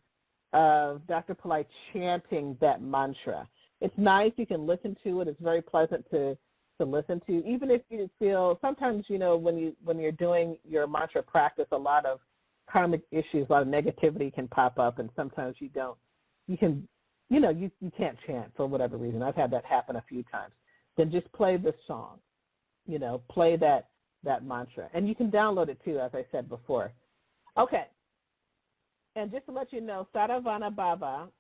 S3: of Dr. Polite chanting that mantra. It's nice. You can listen to it. It's very pleasant to listen to. Even if you feel, sometimes, when you're doing your mantra practice, a lot of karmic issues, a lot of negativity can pop up, and sometimes you can't chant for whatever reason. I've had that happen a few times. Then just play the song. Play that mantra. And you can download it too, as I said before. Okay. And just to let you know, Saravana Baba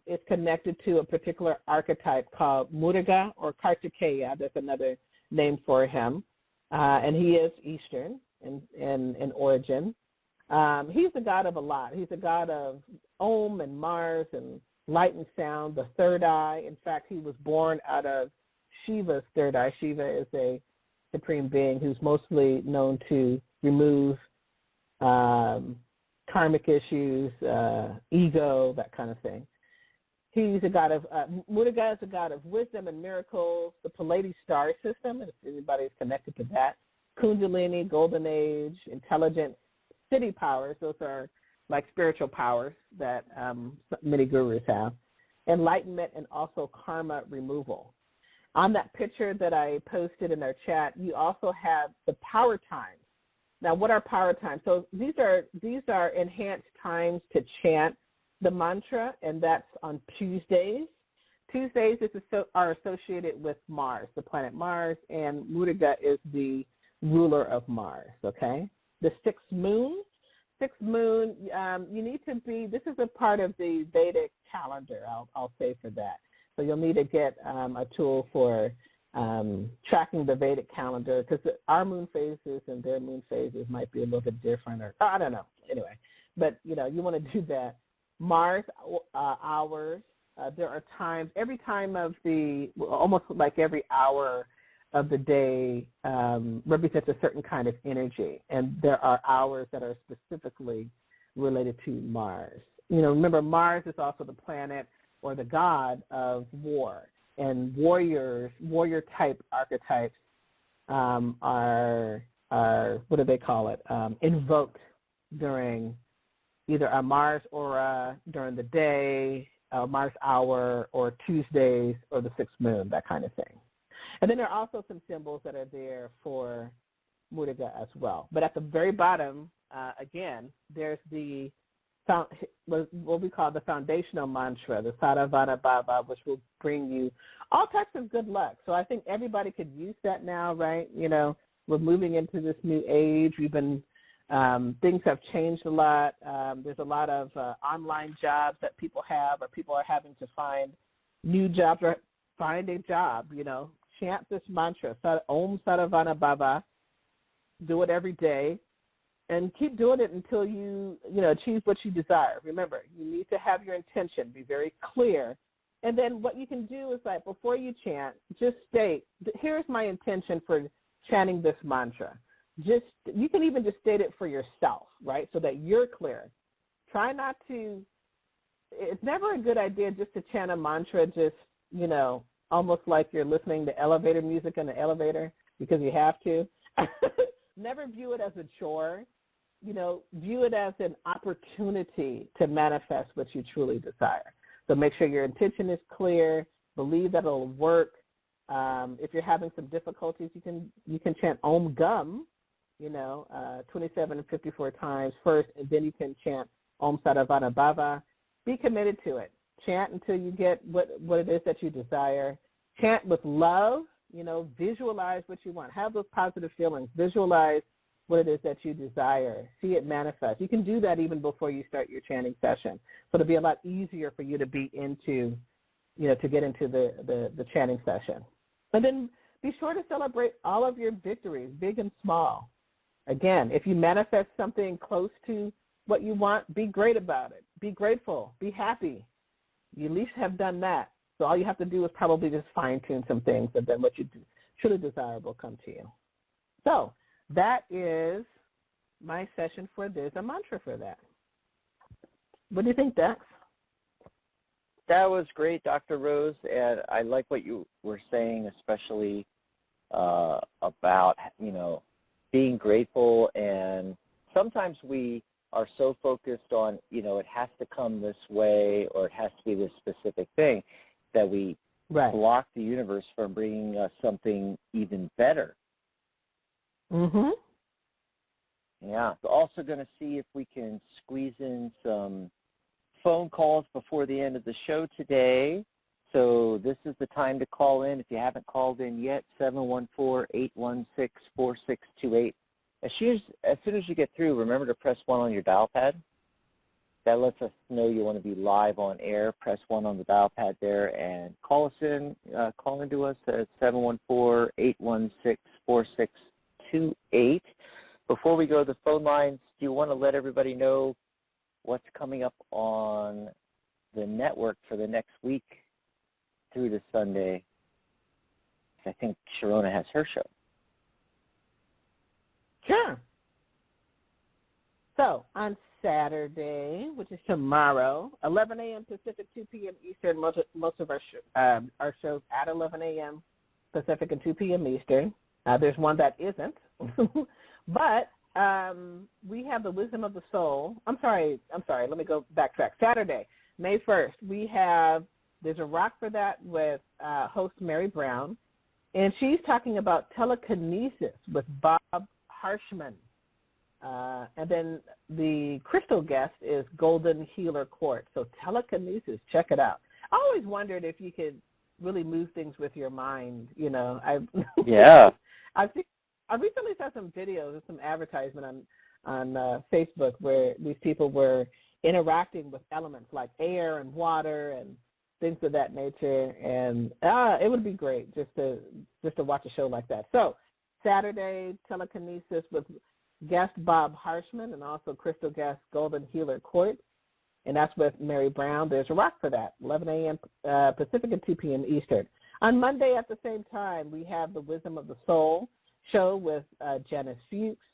S3: is connected to a particular archetype called Muruga or Kartikeya. That's another name for him. And he is Eastern in origin. He's the god of a lot. He's the god of Om and Mars and light and sound, the third eye. In fact, he was born out of Shiva's third eye. Shiva is a supreme being who's mostly known to remove karmic issues, ego, that kind of thing. He's a god of, Muruga is a god of wisdom and miracles, the Pleiades star system, if anybody's connected to that, Kundalini, golden age, intelligence, city powers, those are like spiritual powers that many gurus have, enlightenment, and also karma removal. On that picture that I posted in our chat, you also have the power times. Now, what are power times? So these are enhanced times to chant the mantra, and that's on Tuesdays. Tuesdays are associated with Mars, the planet Mars, and Muruga is the ruler of Mars, okay? The sixth moon, you need to be, this is a part of the Vedic calendar, I'll say for that. So you'll need to get a tool for tracking the Vedic calendar, because our moon phases and their moon phases might be a little bit different, or I don't know. Anyway, but you want to do that. Mars hours. There are times, every time of the, almost like every hour of the day represents a certain kind of energy, and there are hours that are specifically related to Mars. Remember, Mars is also the planet or the god of war, and warrior type archetypes are what do they call it? Invoked during either a Mars aura during the day, a Mars hour, or Tuesdays, or the sixth moon, that kind of thing. And then there are also some symbols that are there for Muruga as well. But at the very bottom, again, there's the what we call the foundational mantra, the Saravana Bhava, which will bring you all types of good luck. So I think everybody could use that now, right? You know, we're moving into this new age. We've been things have changed a lot. There's a lot of online jobs that people have, or people are having to find new jobs or find a job. You know, chant this mantra, Om Saravana Bhava. Do it every day. And keep doing it until you achieve what you desire. Remember, you need to have your intention, be very clear. And then what you can do is, like, before you chant, just state, here's my intention for chanting this mantra. You can even just state it for yourself, right, so that you're clear. Try not to, it's never a good idea just to chant a mantra just, almost like you're listening to elevator music in the elevator because you have to. Never view it as a chore. View it as an opportunity to manifest what you truly desire. So make sure your intention is clear. Believe that it'll work. If you're having some difficulties, you can chant Om Gum, 27 and 54 times first, and then you can chant Om Saravana Bhava. Be committed to it. Chant until you get what it is that you desire. Chant with love. Visualize what you want. Have those positive feelings. Visualize what it is that you desire. See it manifest. You can do that even before you start your chanting session. So it'll be a lot easier for you to be into, to get into the chanting session. And then be sure to celebrate all of your victories, big and small. Again, if you manifest something close to what you want, be great about it. Be grateful. Be happy. You at least have done that. So all you have to do is probably just fine-tune some things, and then what you truly desire will come to you. So that is my session for this, a mantra for that. What do you think, Dax?
S2: That was great, Dr. Rose, and I like what you were saying, especially about, being grateful. And sometimes we are so focused on, it has to come this way or it has to be this specific thing that we block the universe from bringing us something even better.
S3: Mm-hmm.
S2: Yeah. We're also going to see if we can squeeze in some phone calls before the end of the show today. So this is the time to call in. If you haven't called in yet, 714-816-4628. As soon as you get through, remember to press 1 on your dial pad. That lets us know you want to be live on air. Press 1 on the dial pad there and call us in. Call into us at 714-816-4628. Before we go to the phone lines, do you want to let everybody know what's coming up on the network for the next week through to Sunday? I think Sharona has her show.
S3: Sure. So on Saturday, which is tomorrow, 11 a.m. Pacific, 2 p.m. Eastern. Most of our shows at 11 a.m. Pacific and 2 p.m. Eastern. There's one that isn't. But we have the Wisdom of the Soul. I'm sorry. Let me go backtrack. Saturday, May 1st, there's a rock for that with host Mary Brown. And she's talking about telekinesis with Bob Harshman. And then the crystal guest is Golden Healer Quartz. So telekinesis, check it out. I always wondered if you could really move things with your mind.
S2: Yeah.
S3: I recently saw some videos and some advertisement on Facebook where these people were interacting with elements like air and water and things of that nature. And it would be great just to watch a show like that. So Saturday, telekinesis with guest Bob Harshman and also crystal guest Golden Healer Quartz. And that's with Mary Brown. There's a rock for that, 11 a.m. Pacific and 2 p.m. Eastern. On Monday at the same time, we have the Wisdom of the Soul show with Janice Fuchs.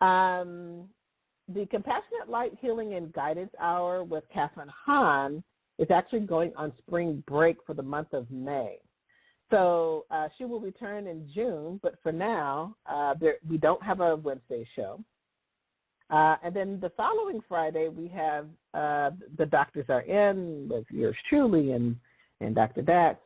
S3: The Compassionate Light Healing and Guidance Hour with Catherine Hahn is actually going on spring break for the month of May. So she will return in June, but for now, we don't have a Wednesday show. And then the following Friday, we have The Doctors Are In with yours truly and Dr. Dax.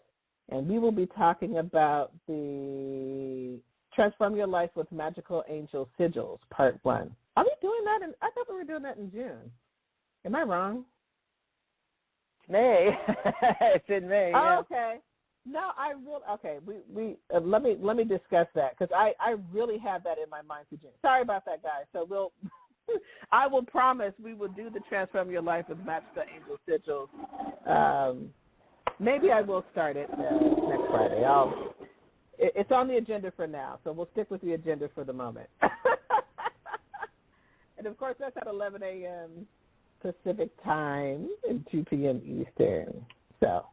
S3: And we will be talking about the Transform Your Life with Magical Angel Sigils, Part 1. Are we doing that? I thought we were doing that in June. Am I wrong?
S2: May. It's in May.
S3: Oh,
S2: Yeah.
S3: okay. No, I really, okay, we let me discuss that because I really have that in my mind for June. Sorry about that, guys. So I will promise we will do the Transform Your Life with Match the Angel Sigils. Maybe I will start it next Friday. It's on the agenda for now, so we'll stick with the agenda for the moment. And of course, that's at 11 a.m. Pacific time and 2 p.m. Eastern. So,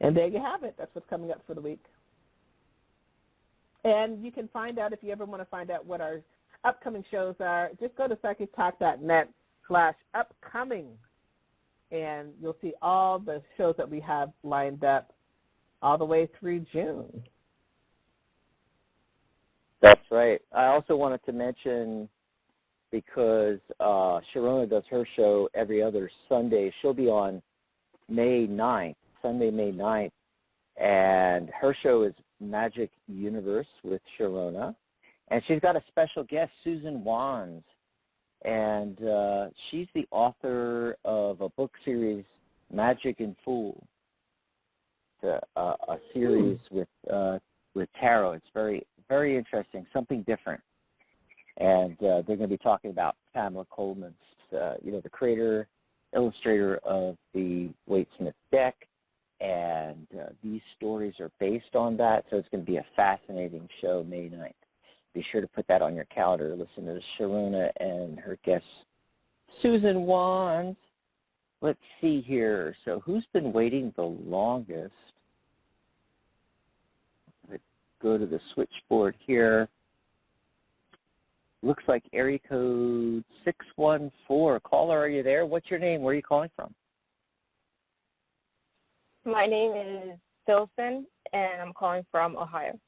S3: and there you have it. That's what's coming up for the week. And you can find out, if you ever want to find out what our upcoming shows are, just go to psychictalk.net/upcoming, and you'll see all the shows that we have lined up all the way through June.
S2: That's right. I also wanted to mention, because Sharona does her show every other Sunday, she'll be on May 9th, Sunday, May 9th, and her show is Magic Universe with Sharona, and she's got a special guest, Susan Wands, and she's the author of a book series, Magic and Fool, a series with tarot. It's very, very interesting, something different. And they're going to be talking about Pamela Coleman's, the creator, illustrator of the Waite-Smith deck, and these stories are based on that, so it's going to be a fascinating show May 9th. Be sure to put that on your calendar. Listen to Sharona and her guest, Susan Wands. Let's see here. So who's been waiting the longest? Let's go to the switchboard here. Looks like area code 614. Caller, are you there? What's your name? Where are you calling from?
S4: My name is Philson, and I'm calling from Ohio.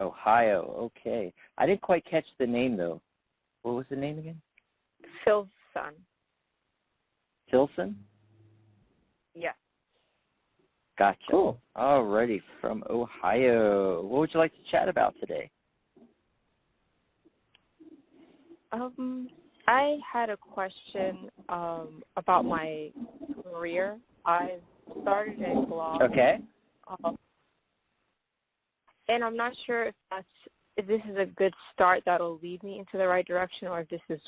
S2: Ohio, okay. I didn't quite catch the name, though. What was the name again?
S4: Philson.
S2: Tilson?
S4: Yeah.
S2: Gotcha.
S3: Cool.
S2: Alrighty, from Ohio. What would you like to chat about today?
S4: I had a question about my career. I started a blog.
S2: Okay.
S4: And I'm not sure if this is a good start that'll lead me into the right direction, or if this is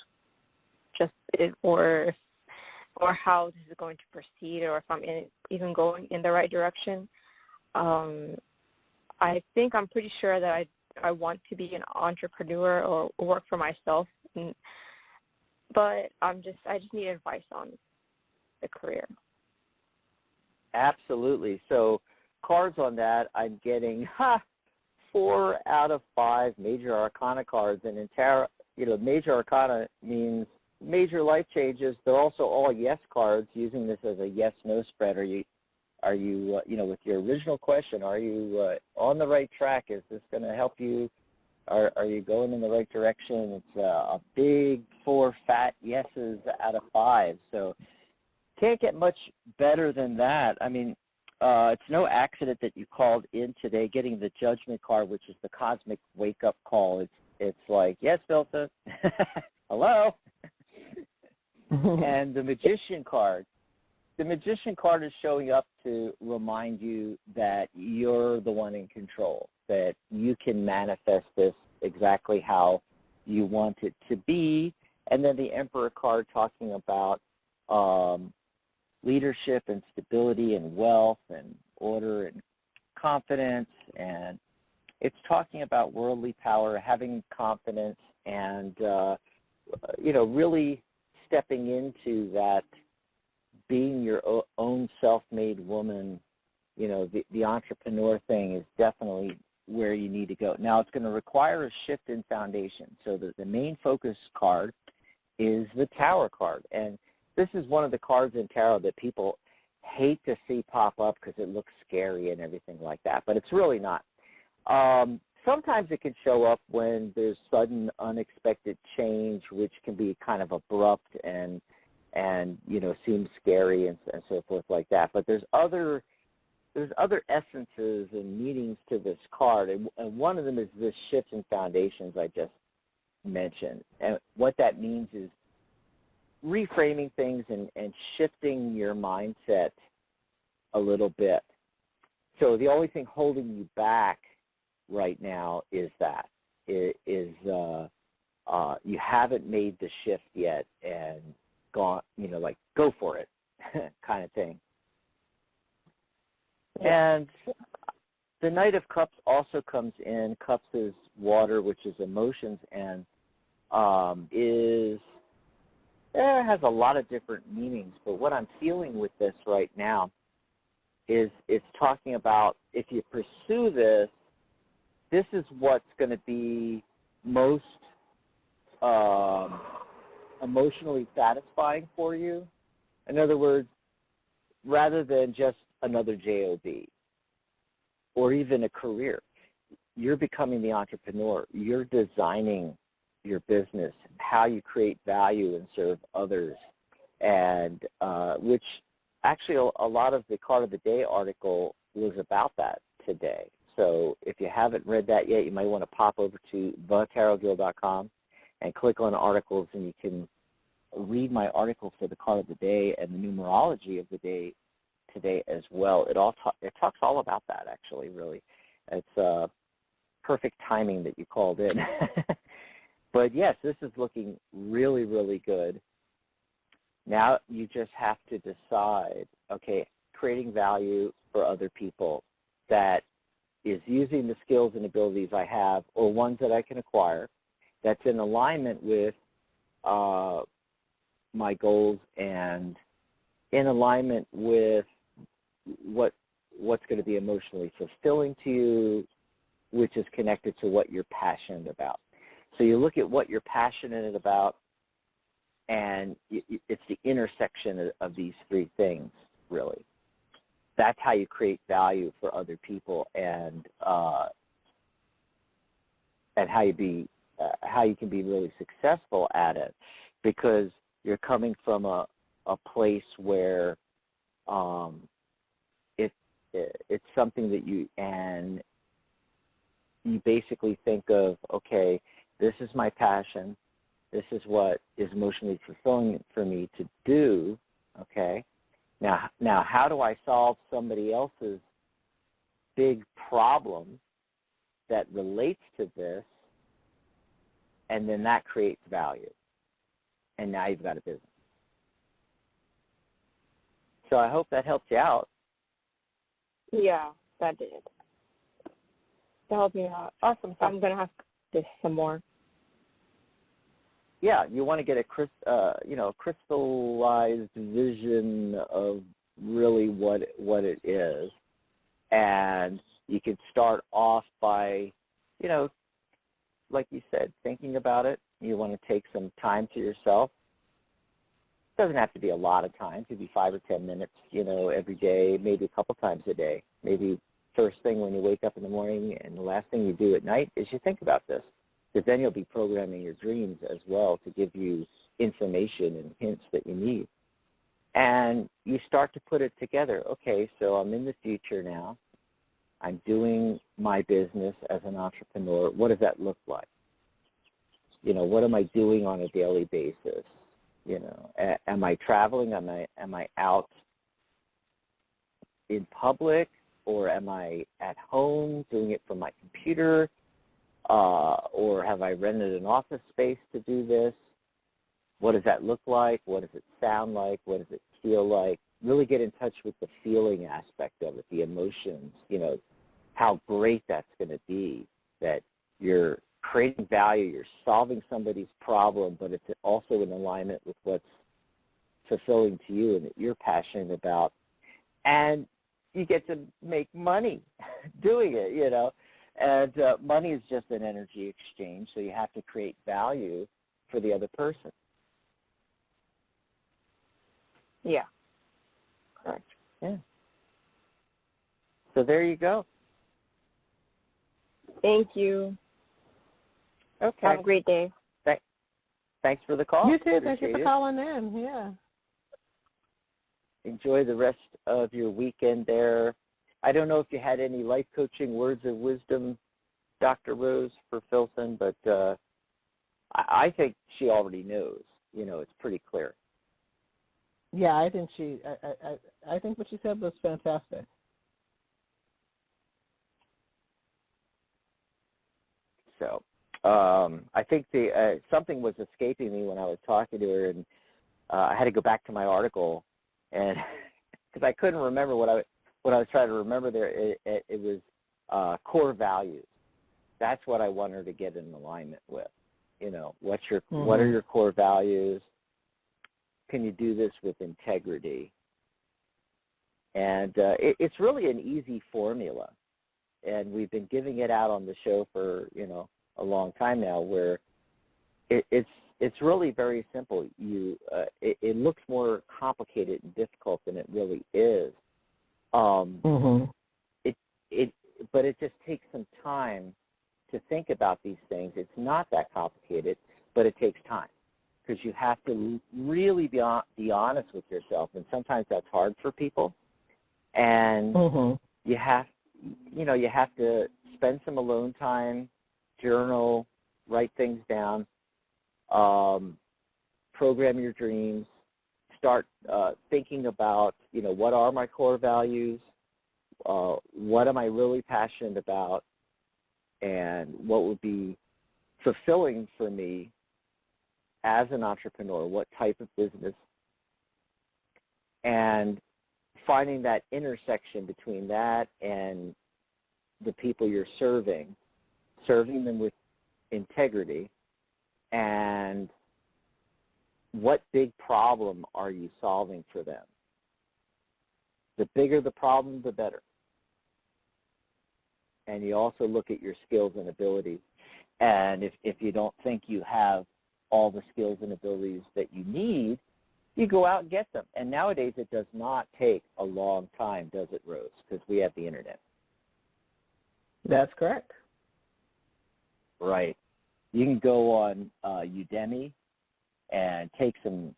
S4: just it, or how this is going to proceed, or if I'm even going in the right direction. I think I'm pretty sure that I want to be an entrepreneur or work for myself, but I just need advice on the career.
S2: Absolutely. So cards on that, I'm getting 4 out of 5 major arcana cards, and in tarot, major arcana means major life changes. They're also all yes cards, using this as a yes/no spread. Are you, with your original question, are you on the right track? Is this going to help you? Are you going in the right direction? It's a big 4 fat yeses out of 5. So can't get much better than that. I mean, it's no accident that you called in today, getting the Judgment card, which is the cosmic wake-up call. It's like, yes, Delta, hello. And the Magician card. The Magician card is showing up to remind you that you're the one in control, that you can manifest this exactly how you want it to be. And then the Emperor card talking about leadership and stability and wealth and order and confidence, and it's talking about worldly power, having confidence, and really stepping into that, being your own self-made woman. The entrepreneur thing is definitely where you need to go. Now, it's going to require a shift in foundation. So the main focus card is the Tower card, and this is one of the cards in tarot that people hate to see pop up because it looks scary and everything like that, but it's really not. Sometimes it can show up when there's sudden, unexpected change, which can be kind of abrupt and seem scary and so forth like that. But there's other essences and meanings to this card, and one of them is this shift in foundations I just mentioned. And what that means is reframing things and shifting your mindset a little bit. So the only thing holding you back right now is that you haven't made the shift yet and gone, like go for it kind of thing. And the Knight of Cups also comes in. Cups is water, which is emotions, and has a lot of different meanings. But what I'm feeling with this right now is it's talking about if you pursue this, this is what's going to be most emotionally satisfying for you. In other words, rather than just another job or even a career, you're becoming the entrepreneur. You're designing your business, how you create value and serve others, and which actually a lot of the Card of the Day article was about that today. So if you haven't read that yet, you might want to pop over to thetarotguild.com and click on articles, and you can read my article for the Card of the Day and the numerology of the day today as well. It talks all about that, actually, really. It's perfect timing that you called in. But yes, this is looking really, really good. Now you just have to decide, okay, creating value for other people that is using the skills and abilities I have or ones that I can acquire that's in alignment with my goals and in alignment with what's going to be emotionally fulfilling to you, which is connected to what you're passionate about. So you look at what you're passionate about, and it's the intersection of these three things, really. That's how you create value for other people, and how you can be really successful at it, because you're coming from a place where it's something that you basically think of, okay, this is my passion, this is what is emotionally fulfilling for me to do, okay? Now how do I solve somebody else's big problem that relates to this, and then that creates value, and now you've got a business. So I hope that helped you out.
S4: Yeah, that did. That helped me out. Awesome. So I'm going to have to do this some more.
S2: Yeah, you want to get a crystallized vision of really what it is, and you can start off by, like you said, thinking about it. You want to take some time to yourself. It doesn't have to be a lot of time. It could be 5 or 10 minutes, every day, maybe a couple times a day. Maybe first thing when you wake up in the morning, and the last thing you do at night is you think about this. Because then you'll be programming your dreams as well to give you information and hints that you need. And you start to put it together. Okay, so I'm in the future now. I'm doing my business as an entrepreneur. What does that look like? What am I doing on a daily basis? Am I traveling? Am I out in public, or am I at home doing it from my computer? Or have I rented an office space to do this? What does that look like? What does it sound like? What does it feel like? Really get in touch with the feeling aspect of it, the emotions, how great that's going to be, that you're creating value, you're solving somebody's problem, but it's also in alignment with what's fulfilling to you and that you're passionate about. And you get to make money doing it, And money is just an energy exchange, so you have to create value for the other person.
S4: Yeah, correct.
S2: Yeah. So there you go.
S4: Thank you.
S2: Okay.
S4: Have a great day.
S2: Thanks for the call.
S3: You too. Thank you
S2: Appreciate
S3: for
S2: it.
S3: calling in. Yeah.
S2: Enjoy the rest of your weekend there. I don't know if you had any life coaching words of wisdom, Dr. Rose, for Filson, but I think she already knows. It's pretty clear.
S3: Yeah, I think I think what she said was fantastic.
S2: So I think something was escaping me when I was talking to her, and I had to go back to my article, and because I couldn't remember what I was trying to remember there. It was core values. That's what I want her to get in alignment with. You know, what are your core values? Can you do this with integrity? And it's really an easy formula, and we've been giving it out on the show for a long time now. Where it's really very simple. It looks more complicated and difficult than it really is. But it just takes some time to think about these things. It's not that complicated, but it takes time because you have to really be honest with yourself, and sometimes that's hard for people. And you have to spend some alone time, journal, write things down, program your dreams, start thinking about, what are my core values, what am I really passionate about, and what would be fulfilling for me as an entrepreneur, what type of business, and finding that intersection between that and the people you're serving them with integrity, and what big problem are you solving for them? The bigger the problem, the better. And you also look at your skills and abilities. And if you don't think you have all the skills and abilities that you need, you go out and get them. And nowadays it does not take a long time, does it, Rose? Because we have the Internet.
S3: That's correct.
S2: Right. You can go on Udemy and take some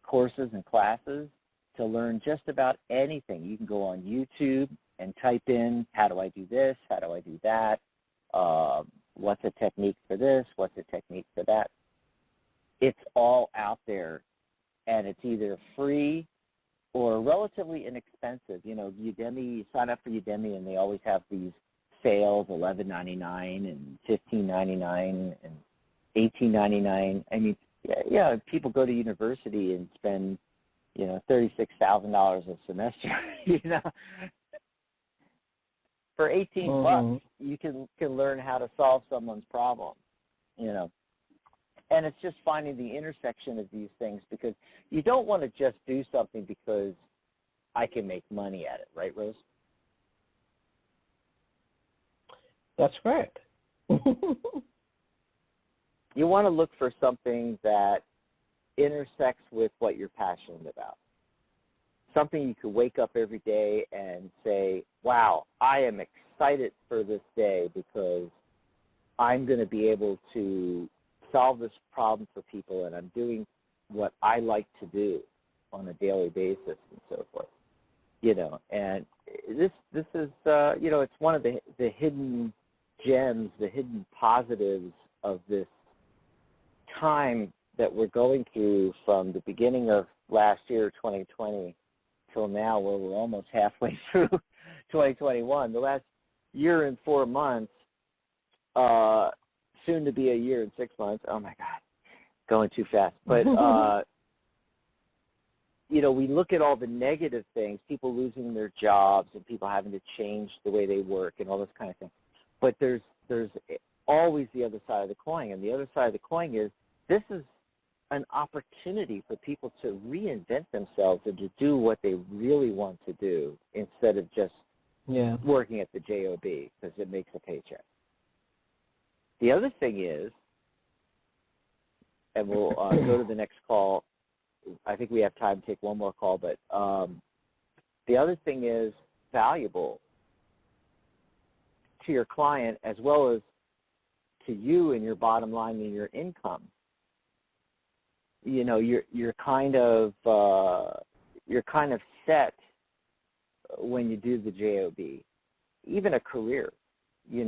S2: courses and classes to learn just about anything. You can go on YouTube and type in, how do I do this, how do I do that, what's a technique for this, what's a technique for that. It's all out there, and it's either free or relatively inexpensive. Udemy, you sign up for Udemy, and they always have these sales, $11.99 and $15.99 and $18.99. I mean, yeah, people go to university and spend, $36,000 a semester, For 18 bucks, you can learn how to solve someone's problem, And it's just finding the intersection of these things, because you don't want to just do something because I can make money at it, right, Rose?
S3: That's correct.
S2: You want to look for something that intersects with what you're passionate about. Something you could wake up every day and say, wow, I am excited for this day because I'm going to be able to solve this problem for people, and I'm doing what I like to do on a daily basis and so forth. And this is, it's one of the hidden gems, the hidden positives of this time that we're going through from the beginning of last year, 2020, till now, where we're almost halfway through 2021. The last year and 4 months, soon to be a year and 6 months. Oh my God, going too fast. But we look at all the negative things, people losing their jobs and people having to change the way they work and all this kind of thing. But there's always the other side of the coin, and the other side of the coin is this is an opportunity for people to reinvent themselves and to do what they really want to do instead of just working at the job because it makes a paycheck. The other thing is, and we'll go to the next call. I think we have time to take one more call, but the other thing is valuable to your client as well as to you and your bottom line and your income. You're kind of set when you do the job. Even a career, you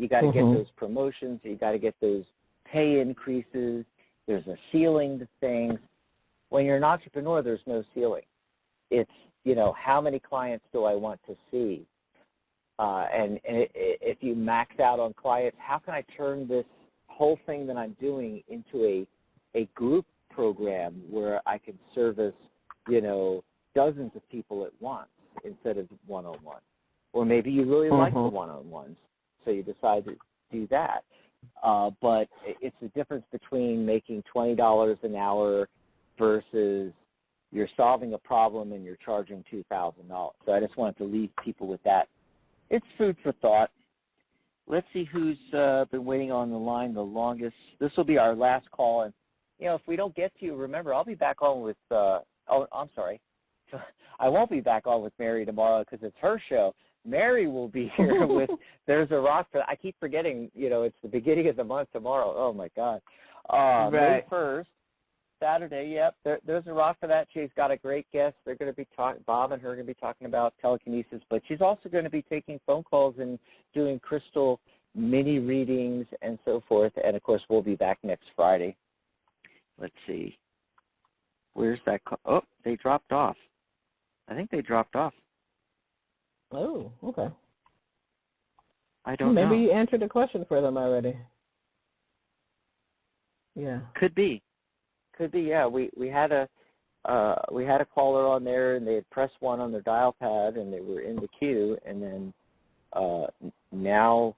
S2: got to get those promotions, you got to get those pay increases. There's a ceiling to things. when you're an entrepreneur, there's no ceiling. It's, how many clients do I want to see? If you max out on clients, how can I turn this whole thing that I'm doing into a group program where I can service, dozens of people at once instead of one-on-one? Or maybe you really like the one-on-ones, so you decide to do that. But it's the difference between making $20 an hour versus you're solving a problem and you're charging $2,000. So I just wanted to leave people with that. It's food for thought. Let's see who's been waiting on the line the longest. This will be our last call. And, if we don't get to you, remember, I'll be back on with, I'm sorry. I won't be back on with Mary tomorrow because it's her show. Mary will be here with There's a Rock for, I keep forgetting, it's the beginning of the month tomorrow. Oh, my God.
S3: Right.
S2: May 1st, Saturday, yep. There's a rock for that. She's got a great guest. They're going to be talking, Bob and her are going to be talking about telekinesis, but she's also going to be taking phone calls and doing crystal mini readings and so forth. And, of course, we'll be back next Friday. Let's see. Where's that call? Oh, they dropped off. I think they dropped off.
S3: Oh, okay.
S2: I don't know.
S3: Maybe you answered the question for them already. Yeah.
S2: Could be. Could be, yeah. We had a caller on there, and they had pressed 1 on their dial pad, and they were in the queue, and then now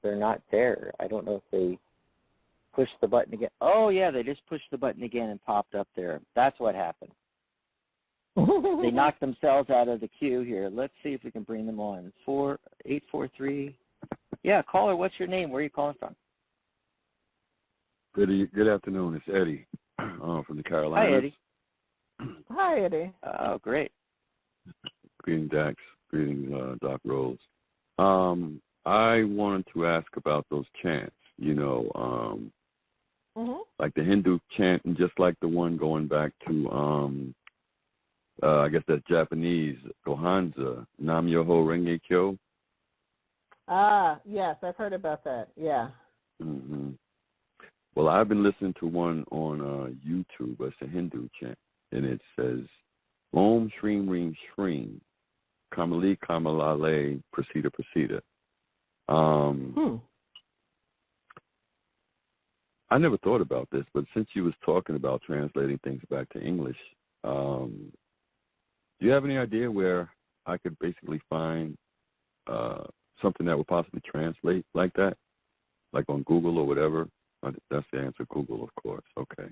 S2: they're not there. I don't know if they pushed the button again. Oh, yeah, they just pushed the button again and popped up there. That's what happened. They knocked themselves out of the queue here. Let's see if we can bring them on. 843. Yeah, caller, what's your name? Where are you calling from?
S5: Good afternoon. It's Eddie from the Carolinas.
S2: Hi, Eddie.
S3: Hi, Eddie.
S2: Oh, great.
S5: Greetings, Dax. Greetings, Doc Rose. I wanted to ask about those chants, like the Hindu chant, and just like the one going back to, I guess that's Japanese, Gohanza, Nam Yoho Renge Kyo.
S3: Ah, yes, I've heard about that. Yeah.
S5: Mm-hmm. Well, I've been listening to one on YouTube. It's a Hindu chant, and it says, Om Shreem Reem Shreem, Kamali Kamalale, Prasida Prasida. I never thought about this, but since you was talking about translating things back to English, do you have any idea where I could basically find something that would possibly translate like that, like on Google or whatever? That's the answer, Google, of course. Okay.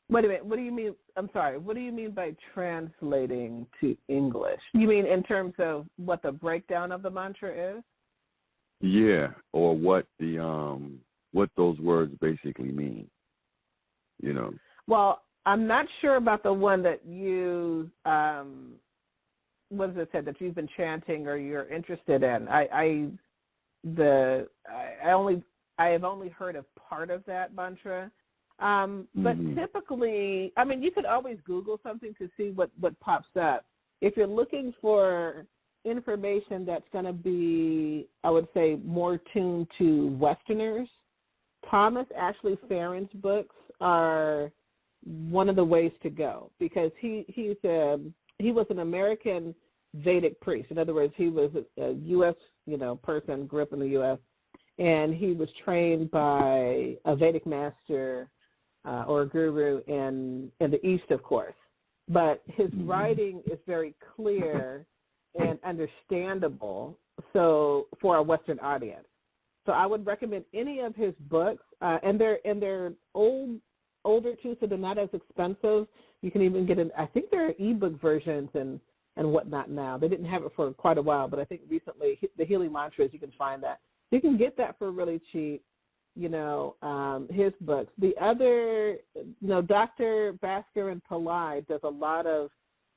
S3: Wait a minute. What do you mean? I'm sorry. What do you mean by translating to English? You mean in terms of what the breakdown of the mantra is?
S5: Yeah, or what the what those words basically mean.
S3: Well, I'm not sure about the one that you what is it said that you've been chanting or you're interested in. I have only heard of part of that mantra. But typically, I mean, you could always Google something to see what pops up. If you're looking for information that's going to be, I would say, more tuned to Westerners, Thomas Ashley Farron's books are one of the ways to go, because he was an American Vedic priest. In other words, he was a U.S. person, grew up in the U.S., and he was trained by a Vedic master or a guru in the East, of course. But his writing is very clear and understandable, so for a Western audience. So I would recommend any of his books, and they're older too, so they're not as expensive. You can even get I think there are ebook versions and whatnot now. They didn't have it for quite a while, but I think recently the Healing Mantras, you can find that. You can get that for really cheap, his books. The other, Dr. Basker and Pillai does a lot of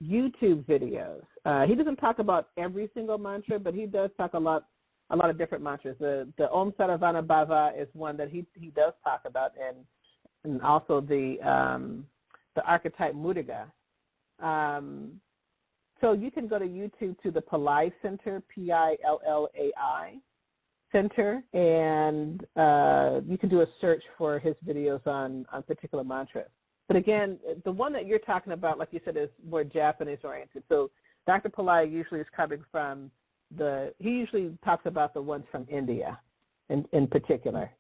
S3: YouTube videos. He doesn't talk about every single mantra, but he does talk a lot of different mantras. The Om Saravana Bhava is one that he does talk about, and also the archetype Mudiga. So you can go to YouTube to the Pillai Center, Pillai Center, and you can do a search for his videos on particular mantras. But again, the one that you're talking about, like you said, is more Japanese oriented. So Dr. Pillai usually is coming from he usually talks about the ones from India in particular.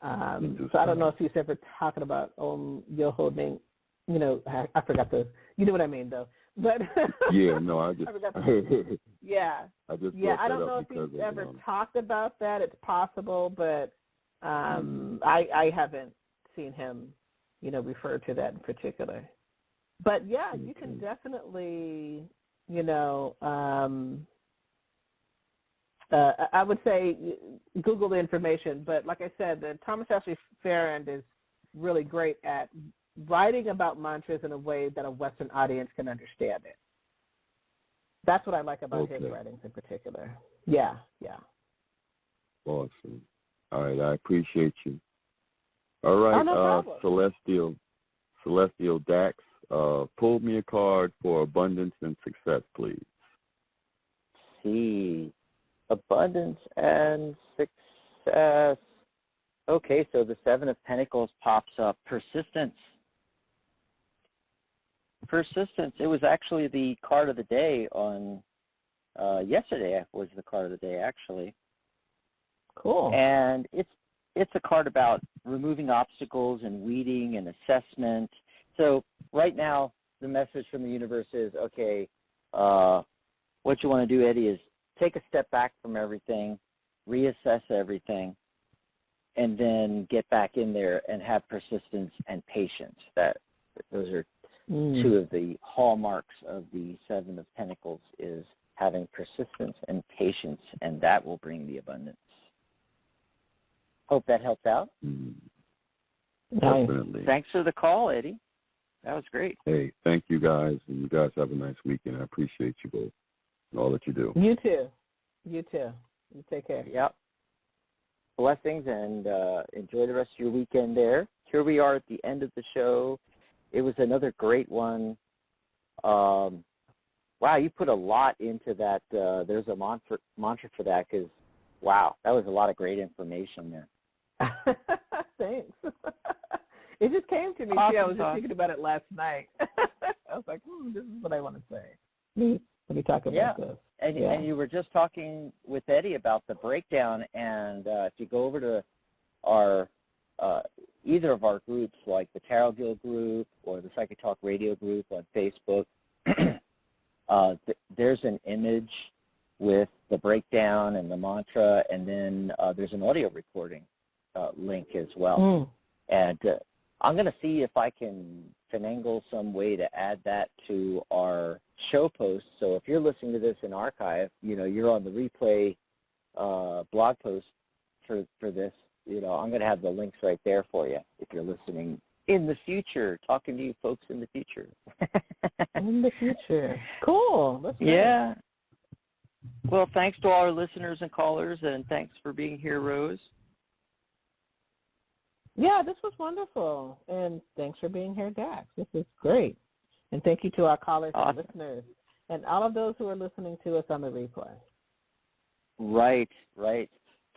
S3: So I don't know if he's ever talking about Yoho Ning, I forgot you know what I mean though. But
S5: yeah, no, I just,
S3: yeah.
S5: I just
S3: I don't know if he's ever talked about that. It's possible, but I haven't seen him, refer to that in particular. But yeah, you can definitely, I would say Google the information. But like I said, the Thomas Ashley Farrand is really great at writing about mantras in a way that a Western audience can understand it. That's what I like about his writings in particular. Yeah.
S5: Awesome. All right, I appreciate you. All right,
S3: no
S5: Celestial Dax, pull me a card for abundance and success, please.
S2: See, abundance and success. Okay, so the Seven of Pentacles pops up. Persistence. It was actually the card of the day on yesterday. Was the card of the day actually.
S3: Cool.
S2: And it's a card about removing obstacles and weeding and assessment. So right now the message from the universe is, okay, what you want to do, Eddie, is take a step back from everything, reassess everything, and then get back in there and have persistence and patience. Those are two of the hallmarks of the Seven of Pentacles, is having persistence and patience, and that will bring the abundance. Hope that helped out.
S5: Definitely.
S2: Thanks for the call, Eddie. That was great.
S5: Hey, thank you guys, and you guys have a nice weekend. I appreciate you both and all that you do.
S3: You too. You take care.
S2: Yep. Blessings, and enjoy the rest of your weekend there. Here we are at the end of the show. It was another great one. Wow, you put a lot into that. There's a mantra for that, because, wow, that was a lot of great information there.
S3: Thanks. It just came to me,
S2: Awesome.
S3: too. I was just thinking about it last night. I was like, this is what I want to say. Let me talk about this.
S2: And you were just talking with Eddie about the breakdown, and if you go over to our either of our groups, like the Tarot Guild group or the Psychic Talk Radio group on Facebook, there's an image with the breakdown and the mantra, and then there's an audio recording link as well. And I'm going to see if I can finagle some way to add that to our show post. So if you're listening to this in archive, you're on the replay blog post for this. I'm going to have the links right there for you if you're listening in the future, talking to you folks in the future.
S3: In the future. Cool. That's great.
S2: Yeah. Well, thanks to all our listeners and callers, and thanks for being here, Rose.
S3: Yeah, this was wonderful. And thanks for being here, Dax. This is great. And thank you to our callers and listeners and all of those who are listening to us on the replay.
S2: Right.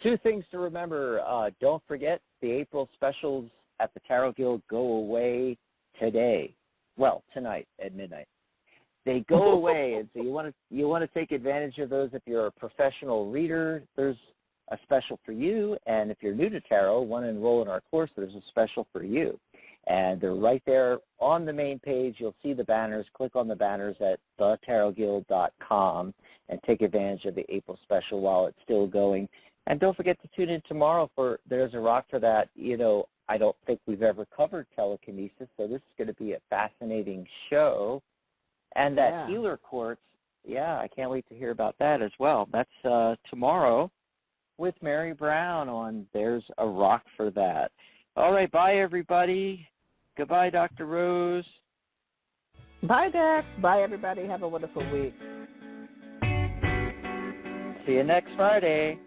S2: Two things to remember. Don't forget, the April specials at the Tarot Guild go away today. Well, tonight at midnight. They go away, and so you want to take advantage of those. If you're a professional reader, there's a special for you, and if you're new to tarot, want to enroll in our course, there's a special for you. And they're right there on the main page. You'll see the banners. Click on the banners at thetarotguild.com and take advantage of the April special while it's still going. And don't forget to tune in tomorrow for There's a Rock for That. I don't think we've ever covered telekinesis, so this is going to be a fascinating show. And that healer quartz, I can't wait to hear about that as well. That's tomorrow with Mary Brown on There's a Rock for That. All right, bye, everybody. Goodbye, Dr. Rose.
S3: Bye, Dax. Bye, everybody. Have a wonderful week.
S2: See you next Friday.